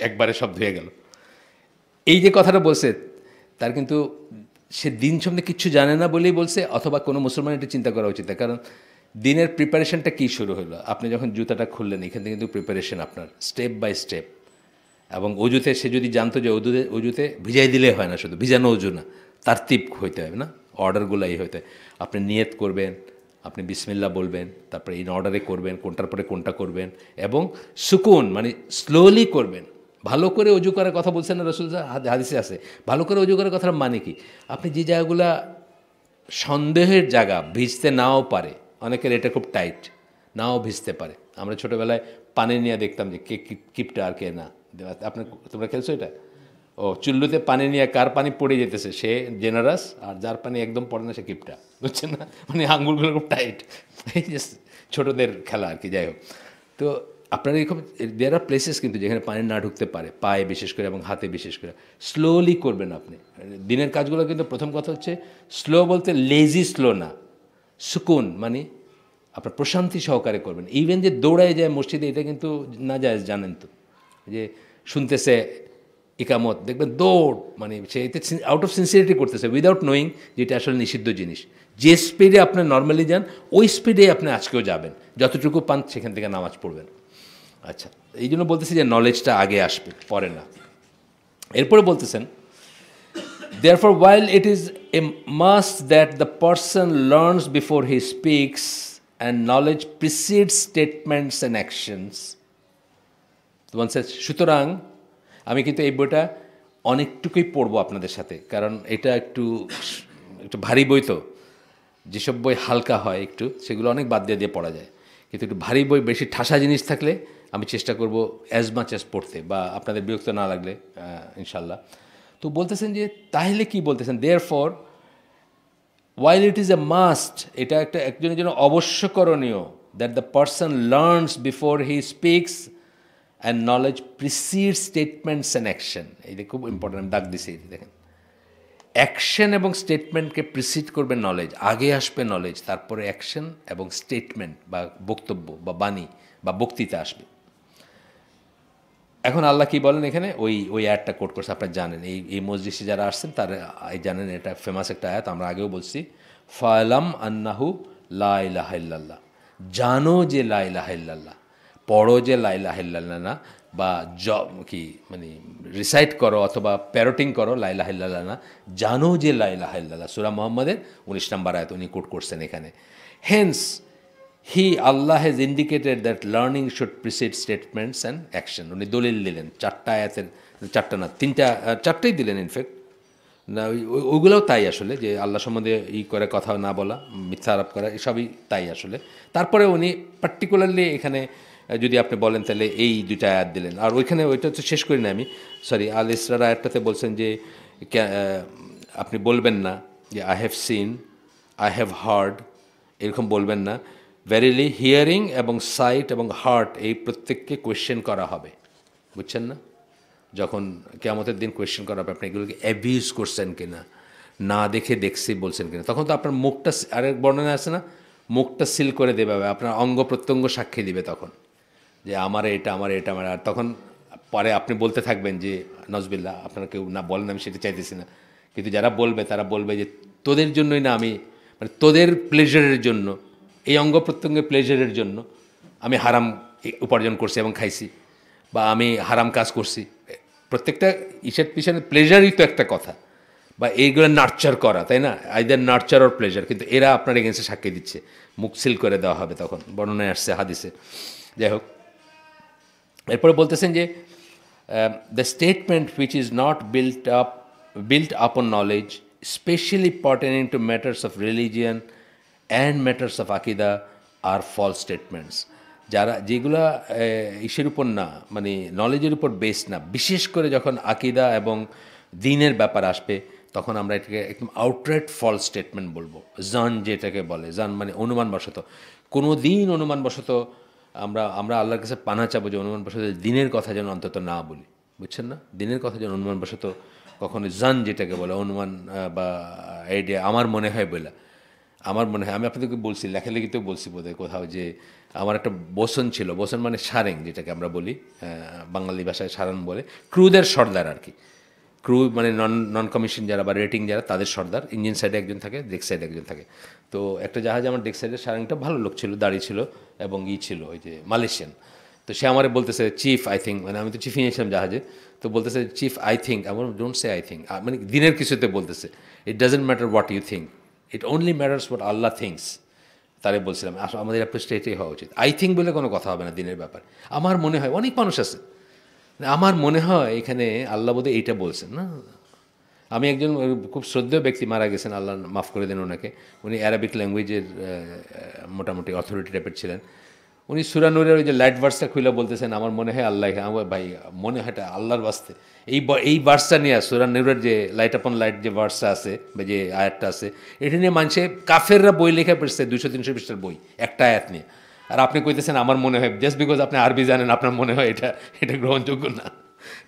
একবারে সব ধুয়ে গেল। এই যে কথাটা বলছে, তার কিন্তু সে দিন সম্বন্ধে কিচ্ছু জানে না বলেই বলছে, অথবা কোনো মুসলমান এটা চিন্তা করা উচিত। কারণ দিনের প্রিপারেশনটা কী শুরু হলো, আপনি যখন জুতাটা খুললেন এখান থেকে কিন্তু প্রিপারেশন আপনার স্টেপ বাই স্টেপ। এবং অজুতে সে যদি জানতো যে অজুতে ভিজাই দিলে হয় না, শুধু ভিজানো অজু না, তারতিব হইতে হবে না, অর্ডারগুলো এই হইতে হয়। আপনি নিয়ত করবেন, আপনি বিসমিল্লাহ বলবেন, তারপরে ইন অর্ডারে করবেন, কোনটার পরে কোনটা করবেন, এবং সুকুন মানে স্লোলি করবেন। ভালো করে অজু করার কথা বলছেন না রাসূল, হাদিসে আছে। ভালো করে অজু করার কথার মানে কি? আপনি যে জায়গাগুলা সন্দেহের জায়গা, ভিজতে নাও পারে, অনেকের এটা খুব টাইট, নাও ভিজতে পারে। আমরা ছোটোবেলায় পানি নিয়ে দেখতাম যে কে কিপটা আর কে না। তোমরা খেলছো এটা? ও চুল্লুতে পানি নিয়ে কার পানি পড়ে যেতেছে সে জেনারাস, আর যার পানি একদম পড়ে না সে কিপটা, বুঝছেন না? মানে আঙ্গুলগুলো খুব টাইট। এই যে ছোটোদের খেলা আর কি। যাই হোক, তো আপনার এরকম দেয়ার আর প্লেসেস কিন্তু যেখানে পানি না ঢুকতে পারে, পায়ে বিশেষ করে এবং হাতে বিশেষ করে। স্লোলি করবেন আপনি দিনের কাজগুলো, কিন্তু প্রথম কথা হচ্ছে স্লো বলতে লেজি স্লো না, সুকুন মানে আপনার প্রশান্তি সহকারে করবেন। ইভেন যে দৌড়ায় যায় মসজিদে, এটা কিন্তু না যায়, জানেন তো, যে শুনতেছে ইকামত, দেখবেন দৌড়, মানে সে এতে আউট অফ সিনসিয়ারিটি করতেছে উইদাউট নোয়িং যে এটা আসলে নিষিদ্ধ জিনিস। যে স্পিডে আপনি নর্মালি যান ওই স্পিডে আপনি আজকেও যাবেন, যতটুকু পান সেখান থেকে নামাজ পড়বেন। আচ্ছা, এই জন্য বলতেছি যে নলেজটা আগে আসবে, পরে না। এরপরে বলতেছেন, therefore while it is a must that the person learns before he speaks and knowledge precedes statements and actions, সুতরাং আমি কিন্তু এই বইটা অনেকটুকুই পড়বো আপনাদের সাথে, কারণ এটা একটু একটু ভারী বই, তো যেসব বই হালকা হয় একটু সেগুলো অনেক বাদ দিয়ে দিয়ে পড়া যায়, কিন্তু একটু ভারী বই, বেশি ঠাসা জিনিস থাকলে আমি চেষ্টা করব অ্যাজ মাচ অ্যাজ পড়তে, বা আপনাদের বিরক্ত না লাগলে ইনশাল্লাহ। তো বলতেছেন যে তাহলে কি বলতেছেন, therefore while it is a must, এটা একটা একজনের জন্য অবশ্যকরণীয়, that the person learns before he speaks and knowledge precedes statements and action, এটা খুব ইম্পর্টেন্ট, আমি দাগ দিছি, দেখেন অ্যাকশন এবং স্টেটমেন্টকে প্রিসিড করবে নলেজ, আগে আসবে নলেজ, তারপরে অ্যাকশন এবং স্টেটমেন্ট বা বক্তব্য বা বাণী বা বক্তৃতা আসবে। এখন আল্লাহ কি বলেন এখানে, ওই আয়াতটা কোট করছে, আপনারা জানেন, এই মজলিসে যারা আসছেন তারা জানেন, এটা ফেমাস একটা আয়াত, আমরা আগেও বলছি, ফালাম আন্নাহু লা ইলাহা ইল্লাল্লাহ, জানো যে লা ইলাহা ইল্লাল্লাহ, পড়ো যে লা ইলাহা ইল্লাল্লাহ না, বা কি মানে রিসাইট করো অথবা প্যারোটিং করো লা ইলাহা ইল্লাল্লাহ না, জানো যে লা ইলাহা ইল্লাল্লাহ। সূরা মুহাম্মাদের 19 নম্বর আয়াত উনি কোট করছেন এখানে। Hence Allah has indicated that learning should precede statements and action. উনি দলিল দিলেন চারটা আয়াতের, চারটা না তিনটা, চারটাই দিলেন ইনফ্যাক্ট, না ওইগুলোও তাই আসলে, যে আল্লাহ সম্বন্ধে করে কথা না বলা, মিথ্যা আরোপ করা, এসবই তাই আসলে। তারপরে উনি পার্টিকুলারলি এখানে যদি আপনি বলেন তাহলে এই দুইটা আয়াত দিলেন। আর ওইখানে ওইটা তো শেষ করি না আমি, সরি, আল ইসরার আয়াতটাতে বলছেন যে আপনি বলবেন না যে I have seen, I have heard, এরকম বলবেন না। ভেরিলি হিয়ারিং এবং সাইট এবং হার্ট, এই প্রত্যেককে কোয়েশ্চেন করা হবে, বুঝছেন না? যখন কিয়ামতের দিন কোয়েশ্চেন করা হবে, আপনি এগুলোকে অ্যাবিউজ করছেন কিনা, না দেখে দেখছি বলছেন কিনা, তখন তো আপনার মুখটা, আরেক বর্ণনা আছে না, মুখটা সিল করে দেবে, আপনার অঙ্গ প্রত্যঙ্গ সাক্ষী দিবে তখন, যে আমার এটা, আমার এটা, আমার। আর তখন পরে আপনি বলতে থাকবেন যে নজবিল্লাহ, আপনারা কেউ না বলেন, আমি সেটা চাইতেছি না, কিন্তু যারা বলবে তারা বলবে যে তোদের জন্যই না, আমি মানে তোদের প্লেজারের জন্য, এই অঙ্গ প্রত্যঙ্গের প্লেজারের জন্য আমি হারাম উপার্জন করছি এবং খাইছি, বা আমি হারাম কাজ করছি। প্রত্যেকটা ইসের পিছনে প্লেজারই তো একটা কথা, বা এইগুলো নার্চার করা, তাই না? আইদার নার্চার অর প্লেজার, কিন্তু এরা আপনার এগেন্সে সাক্ষী দিচ্ছে, মুখ সিল করে দেওয়া হবে তখন, বর্ণনায় আসছে হাদিসে। যাই হোক, এরপরে বলতেছেন যে the statement which is not built upon knowledge, especially pertaining to matters of religion and matters of akida, are false statements. যারা যেগুলা ইসের উপর না, মানে নলেজের উপর বেস না, বিশেষ করে যখন আকিদা এবং দ্বীনের ব্যাপার আসবে, তখন আমরা এটাকে একদম আউটরাইট ফলস স্টেটমেন্ট বলবো। জান যেটাকে বলে, জান মানে অনুমানবশত, কোনো দিন অনুমানবশত আমরা আল্লাহর কাছে পানা চাবো যে অনুমানবশত দিনের কথা যেন অন্তত না বলি, বুঝছেন না? দিনের কথা যেন অনুমানবশত কখনো, জান যেটাকে বলে অনুমান বা আইডিয়া, আমার মনে হয় বলে, আমার মনে হয়, আমি আপনাদেরকে বলছি, লেখালেখিতেও বলছি বোধহয় কোথাও, যে আমার একটা বসন ছিল, বসন মানে সারেং যেটাকে আমরা বলি, বাঙালি ভাষায় সারান বলে, ক্রুদের সর্দার আর কি। ক্রু মানে নন কমিশন যারা বা রেটিং যারা, তাদের সর্দার, ইঞ্জিন সাইডে একজন থাকে, ডেক সাইডে একজন থাকে। তো একটা জাহাজে আমার ডেক সাইডের সারেংটা ভালো লোক ছিল, দাঁড়িয়ে ছিল এবং ছিল ওই যে মালয়েশিয়ান। তো সে আমারে বলতেছে চিফ আই থিঙ্ক, মানে আমি তো চিফ নিয়েছিলাম জাহাজে, তো বলতেছে চিফ আই থিঙ্ক, আমার ডোন্ট সে আই থিঙ্ক, মানে দিনের কিছুতে বলতেছে, it doesn't matter what you think, it only matters what Allah thinks. তারে বলছিলাম আমাদের অ্যাপ্রোচটা এটাই হওয়া উচিত, আই থিঙ্ক বলে কোনো কথা হবে না দিনের ব্যাপারে। আমার মনে হয়, অনেক মানুষ আছে, আমার মনে হয় এখানে আল্লাহ বোধহয় এইটা বলছেন না। আমি একজন খুব শ্রদ্ধেয় ব্যক্তি মারা গেছেন, আল্লাহ মাফ করে দেন ওনাকে, উনি অ্যারাবিক ল্যাঙ্গুয়েজের মোটামুটি অথরিটি টাইপের ছিলেন। উনি সূরা নূরের ওই যে লাইট ভার্সটা খুলে বলতেছেন, আমার মনে হয় আল্লাহ, আমার ভাই মনে হয় এটা আল্লাহর বাস্তে, এই ভার্সটা নিয়ে সূরা নূরের যে লাইট আপন লাইট যে ভার্সটা আছে বা যে আয়াতটা আছে, এটা নিয়ে মানুষে কাফেররা বই লেখা পড়ছে, 200-300 পৃষ্ঠার বই একটা আয়াত নিয়ে। আর আপনি কইতেছেন আমার মনে হয়, জাস্ট বিকজ আপনি আরবি জানেন আপনার মনে হয় এটা এটা গ্রহণযোগ্য না।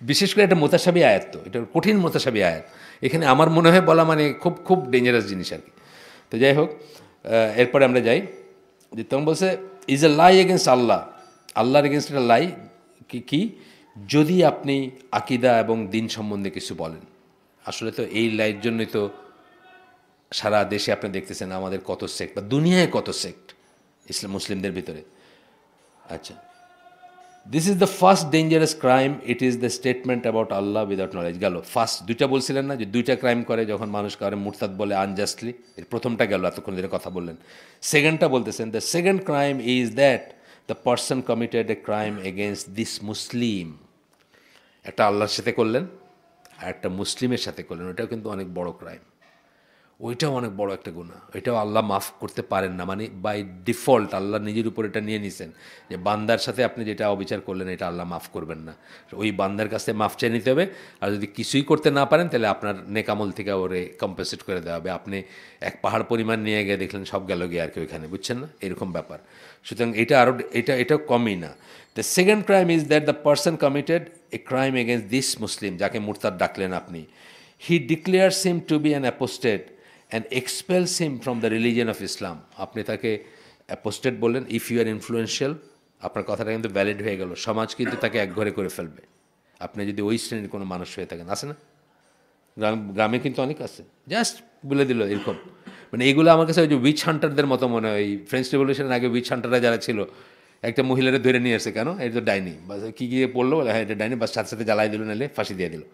বিশেষ করে এটা মোতাসাবি আয়াত, তো এটা কঠিন মোতাসাবি আয়াত। এখানে আমার মনে হয় বলা মানে খুব খুব ডেঞ্জারাস জিনিস আর কি। তো যাই হোক, এরপরে আমরা যাই যে তখন বলছে ইজ এ লাই এগেনস্ট আল্লাহ, আল্লাহর এগেনস্ট এটা লাই কি যদি আপনি আকিদা এবং দিন সম্বন্ধে কিছু বলেন। আসলে তো এই লাইয়ের জন্যই তো সারা দেশে আপনি দেখতেছেন আমাদের কত সেক্ট বা দুনিয়ায় কত সেক্ট ইসলাম মুসলিমদের ভিতরে। আচ্ছা, this is the first dangerous crime, it is the statement about Allah without knowledge. গেল ফার্স্ট দুইটা বলছিলেন না, যে দুইটা ক্রাইম করে যখন মানুষ কারো মুরতাদ বলে আনজাস্টলি, এর প্রথমটা গেল এতক্ষণ ধরে কথা বললেন। সেকেন্ডটা বলতেছেন the second crime is that the person committed a crime against this Muslim. একটা আল্লাহর সাথে করলেন আর একটা মুসলিমের সাথে করলেন, ওইটাও কিন্তু অনেক বড় ক্রাইম, ওইটাও অনেক বড় একটা গুনাহ, ওইটাও আল্লাহ মাফ করতে পারেন না। মানে বাই ডিফল্ট আল্লাহ নিজের উপর এটা নিয়ে নিছেন যে বান্দার সাথে আপনি যেটা অবিচার করলেন এটা আল্লাহ মাফ করবেন না, ওই বান্দার কাছে মাফ চেয়ে নিতে হবে। আর যদি কিছুই করতে না পারেন তাহলে আপনার নেকামল থেকে ওরে কম্পেনসেট করে দেওয়া হবে। আপনি এক পাহাড় পরিমাণ নিয়ে গিয়ে দেখলেন সব গেল গিয়ে আর কি ওইখানে, বুঝছেন না, এরকম ব্যাপার। সুতরাং এটা আরও এটাও কমই না। The second crime is that the person committed a crime against this Muslim, যাকে মুরতাদ ডাকলেন আপনি, he declares him to be an apostate and expels him from the religion of Islam। আপনি তাকে অ্যাপোস্টেট বললেন, ইফ ইউ আর ইনফ্লুয়েন্সিয়াল, আপনার কথাটা কিন্তু ভ্যালিড হয়ে গেল, সমাজ কিন্তু তাকে একঘরে করে ফেলবে আপনি যদি ওই শ্রেণীর কোনো মানুষ হয়ে থাকেন। আছে না, গ্রামে কিন্তু অনেক আছে, জাস্ট বলে দিল এরকম। মানে এগুলো আমার কাছে ওই যে উইচ হান্টারদের মতো মনে হয়। এই ফ্রেঞ্চ রেভলিউশনের আগে উইচ হান্টাররা যারা ছিল, একটা মহিলারা ধরে নিয়ে আসছে, কেন এটা তো ডাইনি, বা কী গিয়ে পড়লো, হ্যাঁ এটা ডাইনি, বা সাথে সাথে জ্বালাই দিল, নাহলে ফাঁসি দিয়ে দিল।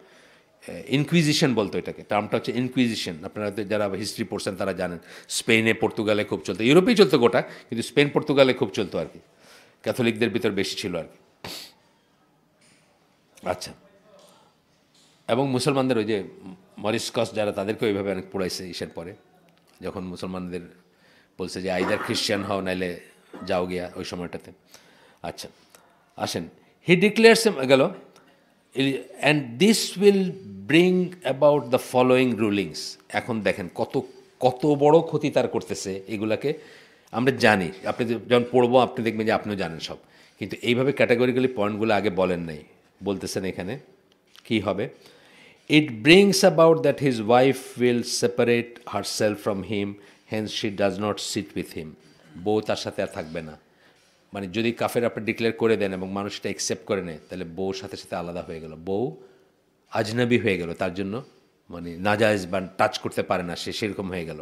ইনকুইজিশন বলতো এটাকে, টার্মটা হচ্ছে ইনকুইজিশন। আপনারা যারা হিস্ট্রি পড়ছেন তারা জানেন, স্পেনে পর্তুগালে খুব চলতো, ইউরোপেই চলতো গোটা, কিন্তু স্পেন পর্তুগালে খুব চলতো আর কি, ক্যাথলিকদের ভিতর বেশি ছিল আর কি। আচ্ছা, এবং মুসলমানদের ওই যে মরিসকস যারা, তাদেরকে ওইভাবে অনেক পড়াইছে ইসের পরে, যখন মুসলমানদের বলছে যে আইদার খ্রিশ্চান হও নাইলে যাও গিয়া ওই সময়টাতে। আচ্ছা আসেন, হি ডিক্লেয়ার্স গেল, and this will bring about the following rulings. এখন দেখেন কত কত বড় ক্ষতি তার করতেছে। এগুলাকে আমরা জানি, আপনি যখন পড়বো আপনি দেখবেন যে আপনিও জানেন সব, কিন্তু এইভাবে ক্যাটাগরিক্যালি পয়েন্টগুলো আগে বলেন নাই, বলতেছেন এখানে কি হবে। It brings about that his wife will separate herself from him, hence she does not sit with him. বউ তার সাথে আর থাকবে না। মানে যদি কাফের আপনি ডিক্লেয়ার করে দেন এবং মানুষ এটা অ্যাকসেপ্ট করে নেয়, তাহলে বউর সাথে সাথে আলাদা হয়ে গেল, বউ আজনবী হয়ে গেল তার জন্য, মানে নাজায়েজ বা টাচ করতে পারে না সে, সেরকম হয়ে গেল।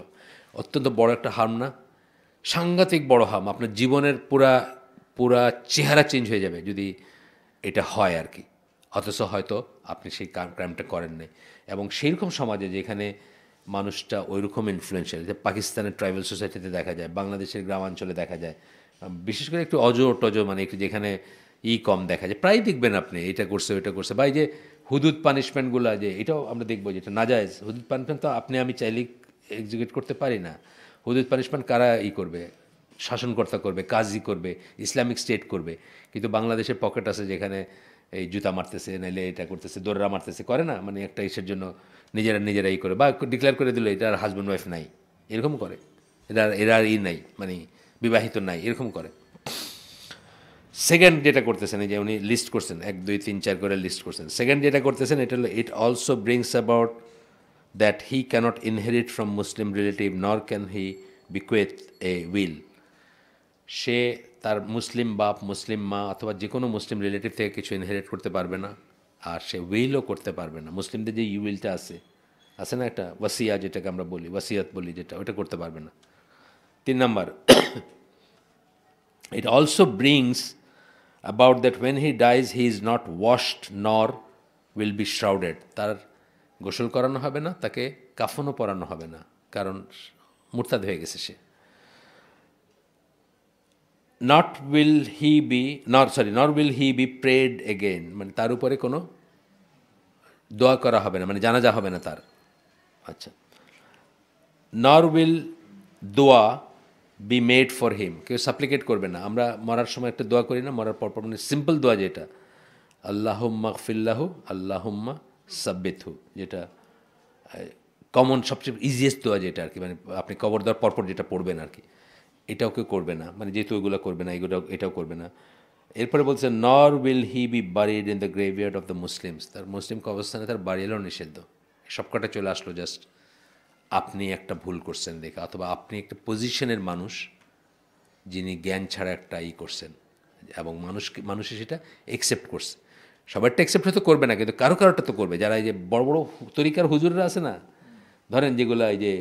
অত্যন্ত বড় একটা হার্ম না, সাংঘাতিক বড় হার্ম। আপনার জীবনের পুরা পুরা চেহারা চেঞ্জ হয়ে যাবে যদি এটা হয় আর কি। অথচ হয়তো আপনি সেই ক্রাইমটা করেন নাই। এবং সেইরকম সমাজে যেখানে মানুষটা ওইরকম ইনফ্লুয়েন্সিয়াল, যে পাকিস্তানের ট্রাইবাল সোসাইটিতে দেখা যায়, বাংলাদেশের গ্রামাঞ্চলে দেখা যায়, বিশেষ করে একটু টজ, মানে একটু যেখানে কম দেখা যায়, প্রায় দেখবেন আপনি এটা করছে ওইটা করছে, বা এই যে হুদুদ পানিশমেন্টগুলো, যে এটাও আমরা দেখবো যেটা নাজায়েজ। হুদুদ পানিশমেন্ট তো আপনি আমি চাইলেই এক্সিকিউট করতে পারি না। হুদুদ পানিশমেন্ট কারা করবে? শাসনকর্তা করবে, কাজী করবে, ইসলামিক স্টেট করবে। কিন্তু বাংলাদেশের পকেট আছে যেখানে এই জুতা মারতেছে, নাইলে এটা করতেছে, দোররা মারতেছে, করে না, মানে একটা ইসের জন্য নিজেরাই করে, বা ডিক্লেয়ার করে দিল এটা আর হাজব্যান্ড ওয়াইফ নাই, এরকম করে, এরা আর নাই, মানে বিবাহিত নাই, এরকম করে। সেকেন্ড যেটা করতেছেন, এই যে উনি লিস্ট করছেন 1 2 3 4 করে লিস্ট করছেন, সেকেন্ড যেটা করতেছেন এটা হলো, it also brings about that he cannot inherit from Muslim relative nor can he bequeath a will. সে তার মুসলিম বাপ, মুসলিম মা অথবা যে কোনো মুসলিম রিলেটিভ থেকে কিছু ইনহেরিট করতে পারবে না, আর সে উইলও করতে পারবে না। মুসলিমদের যে উইলটা আছে না, একটা ওয়াসিয়া যেটাকে আমরা বলি, ওয়াসিয়াত বলি যেটা, ওটা করতে পারবে না। 3 number, it also brings about that when he dies he is not washed nor will be shrouded। তার গোসল করানো হবে না, তাকে কাফনও পরানো হবে না, কারণ মুরতাদ হয়ে গেছে সে। নর will he be prayed again, মানে তার উপরে কোনো দোয়া করা হবে না, মানে জানাজা হবে না তার। আচ্ছা, নর উইল দোয়া বি মেড ফর হিম, কেউ সাপ্লিকেট করবে না। আমরা মরার সময় একটা দোয়া করি না, মরার পর মানে সিম্পল দোয়া যেটা, আল্লাহুম্মা গফিরলাহু আল্লাহুম্মা সাব্বিতহু, যেটা কমন সবচেয়ে ইজিয়েস্ট দোয়া যেটা আর কি, মানে আপনি কবর দেওয়ার পরপর যেটা পড়বেন আর কি। এটাও কেউ করবে না, মানে যেহেতু ওইগুলো করবে না, এটাও করবে না। এরপরে বলছে নর will he be buried in the graveyard of the Muslims, তার মুসলিম কবরস্থানে তার বাড়িয়েও নিষিদ্ধ। সবকটা চলে আসলো জাস্ট আপনি একটা ভুল করছেন দেখে, অথবা আপনি একটা পজিশনের মানুষ যিনি জ্ঞান ছাড়া একটা করছেন, এবং মানুষে সেটা একসেপ্ট করছে। সবারটা একসেপ্ট হয়তো করবে না, কিন্তু কারো কারোটা তো করবে। যারা এই যে বড় বড় তরিকার হুজুররা আছে না, ধরেন যেগুলো এই যে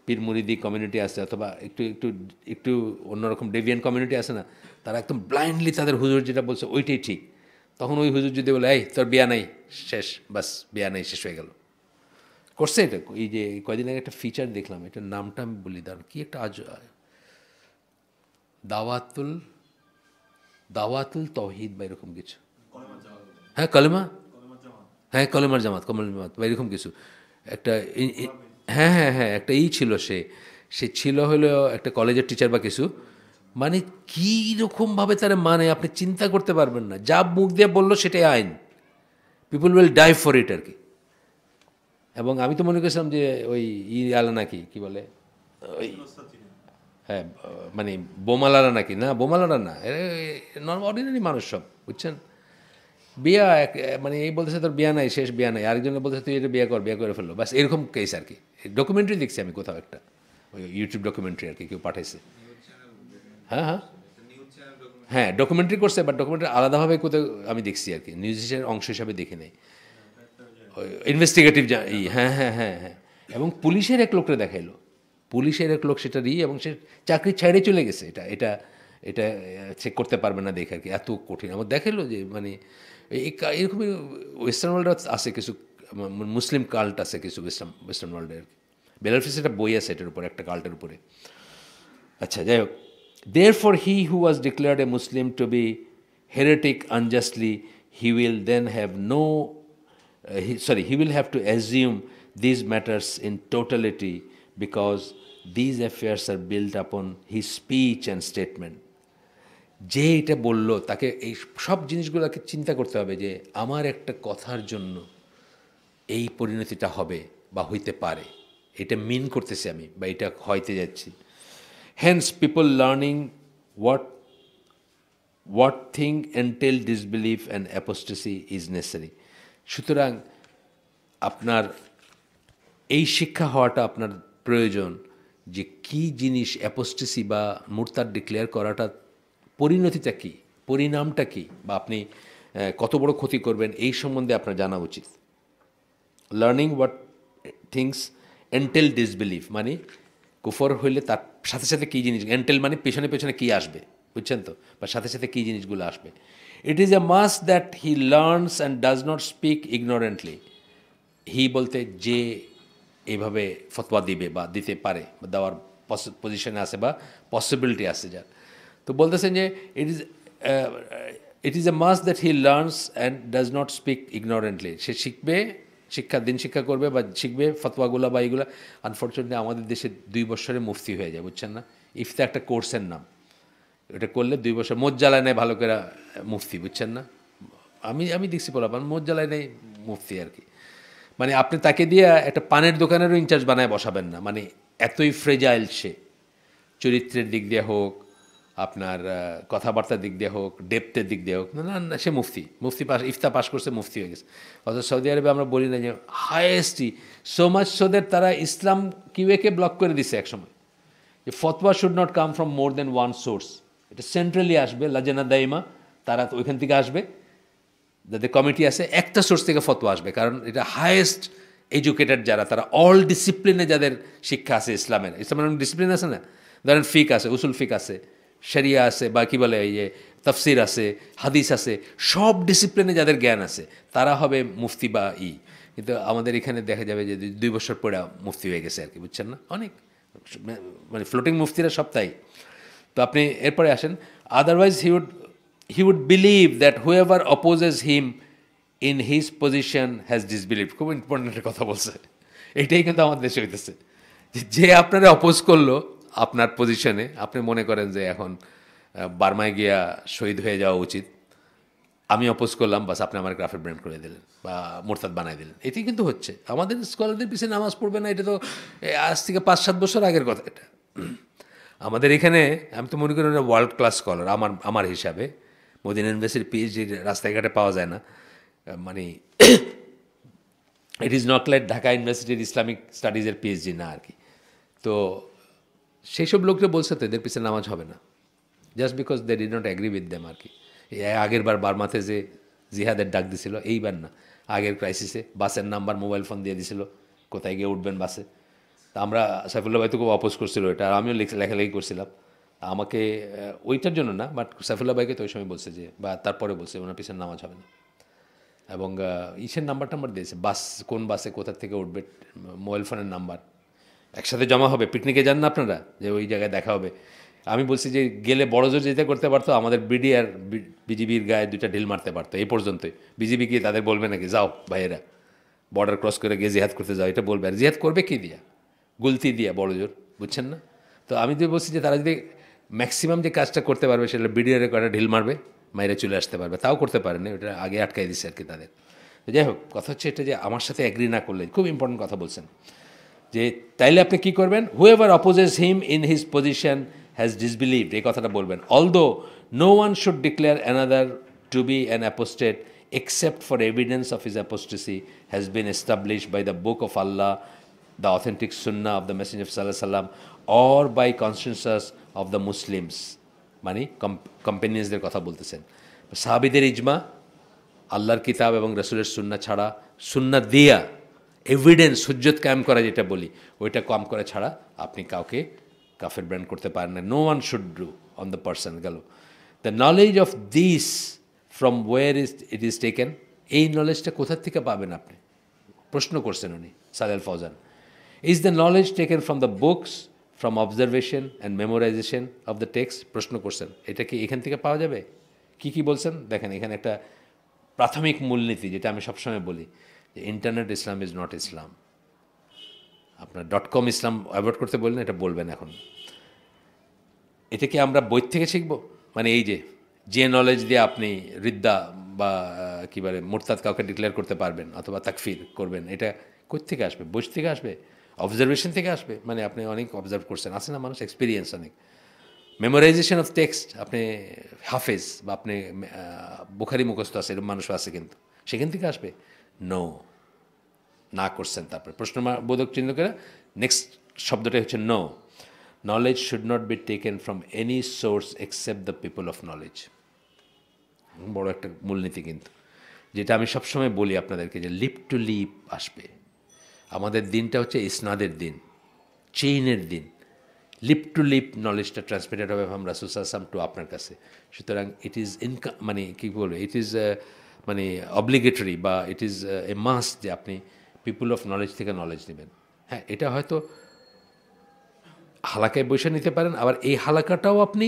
পীর মুরিদি কমিউনিটি আছে, অথবা একটু একটু একটু অন্যরকম ডেভিয়ান কমিউনিটি আছে না, তারা একদম ব্লাইন্ডলি তাদের হুজুর যেটা বলছে ওইটাই ঠিক। তখন ওই হুজুর যদি বলে এই তোর বিয়া নাই, শেষ, বাস বিয়া নাই, শেষ হয়ে গেল। করছে এটা। এই যে কয়দিন আগে একটা ফিচার দেখলাম, এটার নামটা আমি বলি, দাঁড়ান কি একটা দাওয়াতুল দাওয়াতুল তৌহিদ বা এরকম কিছু, হ্যাঁ কলেমা, হ্যাঁ কলেমার জামাত বা এরকম কিছু একটা, হ্যাঁ হ্যাঁ হ্যাঁ একটা ছিল। সে ছিল হলো একটা কলেজের টিচার বা কিছু, মানে কী রকমভাবে তারা মানে আপনি চিন্তা করতে পারবেন না। যা মুখ দিয়ে বললো সেটাই আইন, people will die for it আর কি। এবং আমি তো মনে করছিলাম যে ওই আলা নাকি কি বলে ওই, হ্যাঁ মানে বোমালারা নাকি, না বোমালারা না, নর্মাল অর্ডিনারি মানুষ সব, বুঝছেন। বিয়া মানে এই বলতেছে তোর বিয়া নাই, শেষ বিয়া নাই, আরেকজনে বলতেছে তুই এটা বিয়া করে ফেললো, বাস এরকম কেস আর কি। ডকুমেন্টারি দেখছি আমি কোথাও একটা, ওই ইউটিউব ডকুমেন্টারি আর কি, কেউ পাঠাইছে। হ্যাঁ হ্যাঁ হ্যাঁ ডকুমেন্টারি করছে, বাট ডকুমেন্টারি আলাদাভাবে কোথাও আমি দেখছি আর কি, নিউজের অংশ হিসাবে দেখি নাই। ইনভেস্টিগেটিভ হ্যাঁ হ্যাঁ হ্যাঁ হ্যাঁ। এবং পুলিশের এক লোকটা দেখাইলো, পুলিশের এক লোক সেটা এবং সে চাকরি ছেড়ে চলে গেছে। এটা এটা এটা চেক করতে পারবে না দেখে আর কি, এত কঠিন। আমার দেখাইলো যে মানে এরকমই ওয়েস্টার্ন ওয়ার্ল্ডে আছে কিছু, মুসলিম কাল্ট আছে কিছু ওয়েস্টার্ন ওয়ার্ল্ডে আর কি। বেলারফিস একটা বই আছে এটার উপরে, একটা কাল্টের উপরে। আচ্ছা যাই হোক, therefore he who was declared a Muslim to be heretic unjustly, he will then have no he will have to assume these matters in totality, because these affairs are built upon his speech and statement. যে এটা বলল তাকে এই সব জিনিসগুলোকে চিন্তা করতে হবে, যে আমার একটা কথার জন্য এই পরিণতিটা হবে বা হইতে পারে, এটা মিন করতেছি আমি, বা এটা হইতে যাচ্ছি। Hence, people learning what thing entail disbelief and apostasy is necessary. সুতরাং আপনার এই শিক্ষা হওয়াটা আপনার প্রয়োজন, যে কি জিনিস অ্যাপোস্টেসি বা মুরতাদ ডিক্লেয়ার করাটা পরিণতিটা কী, পরিণামটা কী, বা আপনি কত বড় ক্ষতি করবেন এই সম্বন্ধে আপনার জানা উচিত। লার্নিং হোয়াট থিংস এন্টেল ডিসবিলিভ, মানে কুফর হইলে তার সাথে সাথে কী জিনিস, এন্টেল মানে পেছনে পেছনে কী আসবে, বুঝছেন তো, বা সাথে সাথে কী জিনিসগুলো আসবে। It is a must that he learns and does not speak ignorantly. He বলতে যে এইভাবে ফতোয়া দিবে বা দিতে পারে, বা দেওয়ার পজিশনে আছে বা পসিবিলিটি আছে যার, তো বলতেছেন যে it is a must that he learns and does not speak ignorantly. সে শিখবে, শিক্ষা করবে বা শিখবে ফতোয়াগুলো বা এইগুলো। আনফর্চুনেটলি আমাদের দেশে 2 বছরে মুফতি হয়ে যায়, বুঝছেন না। ইফতা একটা কোর্সের নাম, এটা করলে 2 বছর মোজ জ্বালায় নেয় ভালো করে মুফতি, বুঝছেন না। আমি দেখছি বলাবার মোজ জ্বালায় নেই মুফতি আর কি। মানে আপনি তাকে দিয়ে একটা পানের দোকানেরও ইনচার্জ বানায় বসাবেন না, মানে এতই ফ্রেজাইল সে, চরিত্রের দিক দিয়ে হোক, আপনার কথাবার্তার দিক দিয়ে হোক, ডেপথের দিক দিয়ে হোক, না না সে মুফতি পাস, ইফতা পাস করছে, মুফতি হয়ে গেছে। অথচ সৌদি আরবে আমরা বলি না যে হায়েস্টই সো মাচ সোদের তারা ইসলাম কিউএকে ব্লক করে দিছে একসময়, যে ফতোয়া should not come from more than one source. এটা সেন্ট্রালি আসবে, লাজেনা দাইমা, তারা তো ওইখান থেকে আসবে, যাদের কমিটি আছে একটা সোর্স থেকে ফতোয়া আসবে, কারণ এটা হায়েস্ট এডুকেটেড যারা, তারা অল ডিসিপ্লিনে যাদের শিক্ষা আছে ইসলামের অনেক ডিসিপ্লিন আছে না, ধরেন ফিক আছে, উসুল ফিক আছে, শরিয়া আছে, বা কী বলে এই যে তাফসির আছে, হাদিস আছে, সব ডিসিপ্লিনে যাদের জ্ঞান আছে তারা হবে মুফতি বা কিন্তু আমাদের এখানে দেখা যাবে যে 2 বছর পরে মুফতি হয়ে গেছে আর কি, বুঝছেন না। অনেক মানে ফ্লোটিং মুফতিরা সব তাই। তো আপনি এরপরে আসেন, otherwise he would believe that whoever opposes him in his position has disbelieved. খুব ইম্পর্টেন্ট একটা কথা বলছে, এইটাই কিন্তু আমাদের দেশে হইতেছে, যে আপনারা অপোজ করলো আপনার পজিশনে, আপনি মনে করেন যে এখন বার্মায় গিয়া শহীদ হয়ে যাওয়া উচিত, আমি অপোজ করলাম, বাস আপনি আমার গ্রাফের ব্র্যান্ড করে দিলেন বা মোরতাদ বানাই দিলেন। এটাই কিন্তু হচ্ছে। আমাদের স্কলারদের পিছিয়ে নামাজ পড়বে না, এটা তো আজ থেকে 5-7 বছর আগের কথা। এটা আমাদের এখানে আমি তো মনে করি ওয়ার্ল্ড ক্লাস স্কলার আমার হিসাবে। মদিনা ইউনিভার্সিটির পিএইচডি রাস্তাঘাটে পাওয়া যায় না, মানে it is not like Dhaka ইউনিভার্সিটির ইসলামিক স্টাডিজের পিএইচডি না আর কি। তো সেই সব লোকরা বলছে তো এদের পিছনে নামাজ হবে না, just because they did not agree with them আর কি। আগের বার বার্মাতে যে জিহাদের ডাক দিছিল, এইবার না, আগের ক্রাইসিসে বাসের নাম্বার মোবাইল ফোন দিয়ে দিছিল কোথায় গিয়ে উঠবেন বাসে। তা আমরা সাইফুল্লাহ ভাই তো খুব অপোজ করছিল এটা, আর আমিও লেখালেখি করছিলাম। আমাকে ওইটার জন্য না, বাট সাইফুল্লাহ ভাইকে তো ওই সময় বলছে যে, বা তারপরে বলছে ওনার পিছনে নামাজ হবে না। এবং ইসের নাম্বার টাম্বার দিয়েছে, বাস কোন বাসে কোথা থেকে উঠবে, মোবাইল ফোনের নাম্বার একসাথে জমা হবে। পিকনিকে যান না আপনারা, যে ওই জায়গায় দেখা হবে। আমি বলছি যে গেলে বড় জোর যেতে করতে পারতো, আমাদের বিডি আর বিজিবির গায়ে দুইটা ঢিল মারতে পারতো এই পর্যন্তই। বিজিবি কি তাদের বলবে নাকি যাও ভাইয়েরা বর্ডার ক্রস করে গিয়ে জিহাদ করতে যাও, এটা বলবে? আর জিহাদ করবে কি দিয়া? গুলতি দিয়া, বড় জোর, বুঝছেন না? তো আমি তো বলছি যে তারা যদি ম্যাক্সিমাম যে কাজটা করতে পারবে সেটা বিডিআরে কয়েকটা ঢিল মারবে, মাইরে চলে আসতে পারবে। তাও করতে পারেনি, ওটা আগে আটকাই দিচ্ছে আর কি তাদের। তো যাই হোক, কথা হচ্ছে এটা যে আমার সাথে অ্যাগ্রি না করলে, খুব ইম্পর্টেন্ট কথা বলছেন, যে তাইলে আপনি কী করবেন? Whoever opposes him in his position has disbelieved, এই কথাটা বলবেন। Although no one should declare another to be an apostate except for evidence of his apostasy has been established by the book of Allah, the authentic sunnah of the Messenger of Sallallahu Alaihi Wasallam, or by consensus of the Muslims, মানে কম্পেনিয়ন্সদের কথা বলতেছেন। সাহাবীদের ইজমা, আল্লাহর কিতাব এবং রসুলের সুন্নাহ ছাড়া, সুন্নাহ দিয়া এভিডেন্স, হুজ্জত কায়েম করা যেটা বলি, ওইটা কম করে ছাড়া আপনি কাউকে কাফের ব্র্যান্ড করতে পারেন না। No one should do on the person. গেল the knowledge of this from where it is taken, এই নলেজটা কোথার থেকে পাবেন আপনি? প্রশ্ন করছেন উনি, Saleh Fawzan. Is the knowledge taken from the books, from observation and memorisation of the text? প্রশ্ন করছেন, এটা কি এখান থেকে পাওয়া যাবে? কি কি বলছেন দেখেন, এখানে একটা প্রাথমিক মূলনীতি যেটা আমি সবসময় বলি, যে ইন্টারনেট ইসলাম ইজ নট ইসলাম। আপনার .com ইসলাম অ্যাভয়েড করতে বললেন, এটা বলবেন এখন। এটা কি আমরা বই থেকে শিখব? মানে এই যে নলেজ দিয়ে আপনি রিদ্দা বা কী বলে মুরতাদ কাউকে ডিক্লেয়ার করতে পারবেন অথবা তাকফির করবেন, এটা কোত্থেকে আসবে? বই থেকে আসবে? অবজারভেশন থেকে আসবে? মানে আপনি অনেক অবজার্ভ করছেন, আছে না মানুষ, এক্সপিরিয়েন্স অনেক। মেমোরাইজেশন অফ টেক্সট, আপনি হাফেজ বা আপনি বুখারি মুখস্থ আছে, এরকম মানুষও আছে, কিন্তু সেখান থেকে আসবে? নো, না করছেন। তারপরে প্রশ্নবোধক চিহ্ন করে নেক্সট শব্দটা হচ্ছে no. Knowledge should not be taken from any source except the people of knowledge. বড় একটা মূলনীতি কিন্তু, যেটা আমি সবসময় বলি আপনাদেরকে, যে লিপ টু লিপ আসবে। আমাদের দিনটা হচ্ছে ইসনাদের দিন, চেইনের দিন। লিপ টু লিপ নলেজটা ট্রান্সমিটেড হবে ফ্রম রাসূল সাল্লাল্লাহু আলাইহি ওয়াসাল্লাম টু আপনার কাছে। সুতরাং ইট ইজ মানে কী বলবো, ইট ইজ মানে অব্লিগেটরি বা ইট ইজ এ মাস্ট যে আপনি পিপুল অফ নলেজ থেকে নলেজ নেবেন। হ্যাঁ, এটা হয়তো হালাকায় বসে নিতে পারেন, আবার এই হালাকাটাও আপনি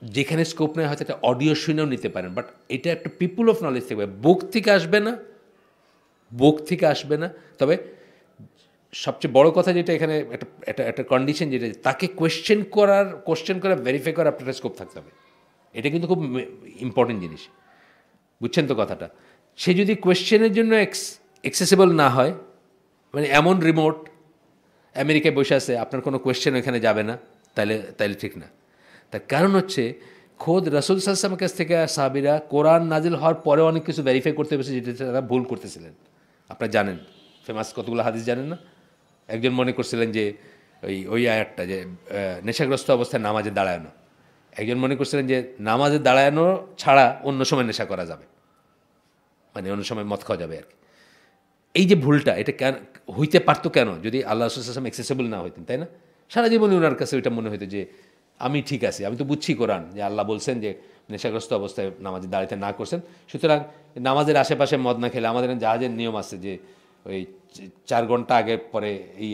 যেখানে স্কোপ নেয় হয়তো একটা অডিও শুনেও নিতে পারেন, বাট এটা একটা পিপুল অফ নলেজ থেকে, বুক থেকে আসবে না, বুক থেকে আসবে না। তবে সবচেয়ে বড় কথা যেটা এখানে একটা কন্ডিশন, যেটা তাকে কোয়েশ্চেন করা, ভেরিফাই করার আপনার স্কোপ থাকতে হবে। এটা কিন্তু খুব ইম্পর্টেন্ট জিনিস, বুঝছেন তো কথাটা? সে যদি কোয়েশ্চেনের জন্য অ্যাক্সেসিবল না হয়, মানে এমন রিমোট আমেরিকায় বসে আছে, আপনার কোনো কোয়েশ্চেন ওখানে যাবে না, তাইলে ঠিক না। তার কারণ হচ্ছে খোদ রাসূল সাল্লাল্লাহু আলাইহি ওয়াসাল্লামের কাছ থেকে সাহাবীরা কোরআন নাজিল হওয়ার পরে অনেক কিছু ভেরিফাই করতে পেরেছে, যেটা তারা ভুল করতেছিলেন। আপনারা জানেন, ফেমাস কতগুলো হাদিস জানেন না? একজন মনে করছিলেন যে ওই আয়াতটা, যে নেশাগ্রস্ত অবস্থায় নামাজে দাঁড়ানো। একজন মনে করছিলেন যে নামাজে দাঁড়ানো ছাড়া অন্য সময় নেশা করা যাবে, মানে অন্য সময় মদ খাওয়া যাবে আর কি। এই যে ভুলটা, এটা কেন হইতে পারতো? কেন? যদি আল্লাহ রাসূল সাল্লাল্লাহু আলাইহি ওয়াসাল্লাম অ্যাক্সেসিবল না হইতেন, তাই না? সারা জীবনে ওনার কাছে ওইটা মনে হতো যে আমি ঠিক আছি, আমি তো বুঝছি কোরআন, যে আল্লাহ বলছেন যে নেশাগ্রস্ত অবস্থায় নামাজে দাঁড়াতে না করছেন। সুতরাং নামাজের আশেপাশে মদ না খেলে, আমাদের জাহাজের নিয়ম আছে যে ওই 4 ঘন্টা আগে পরে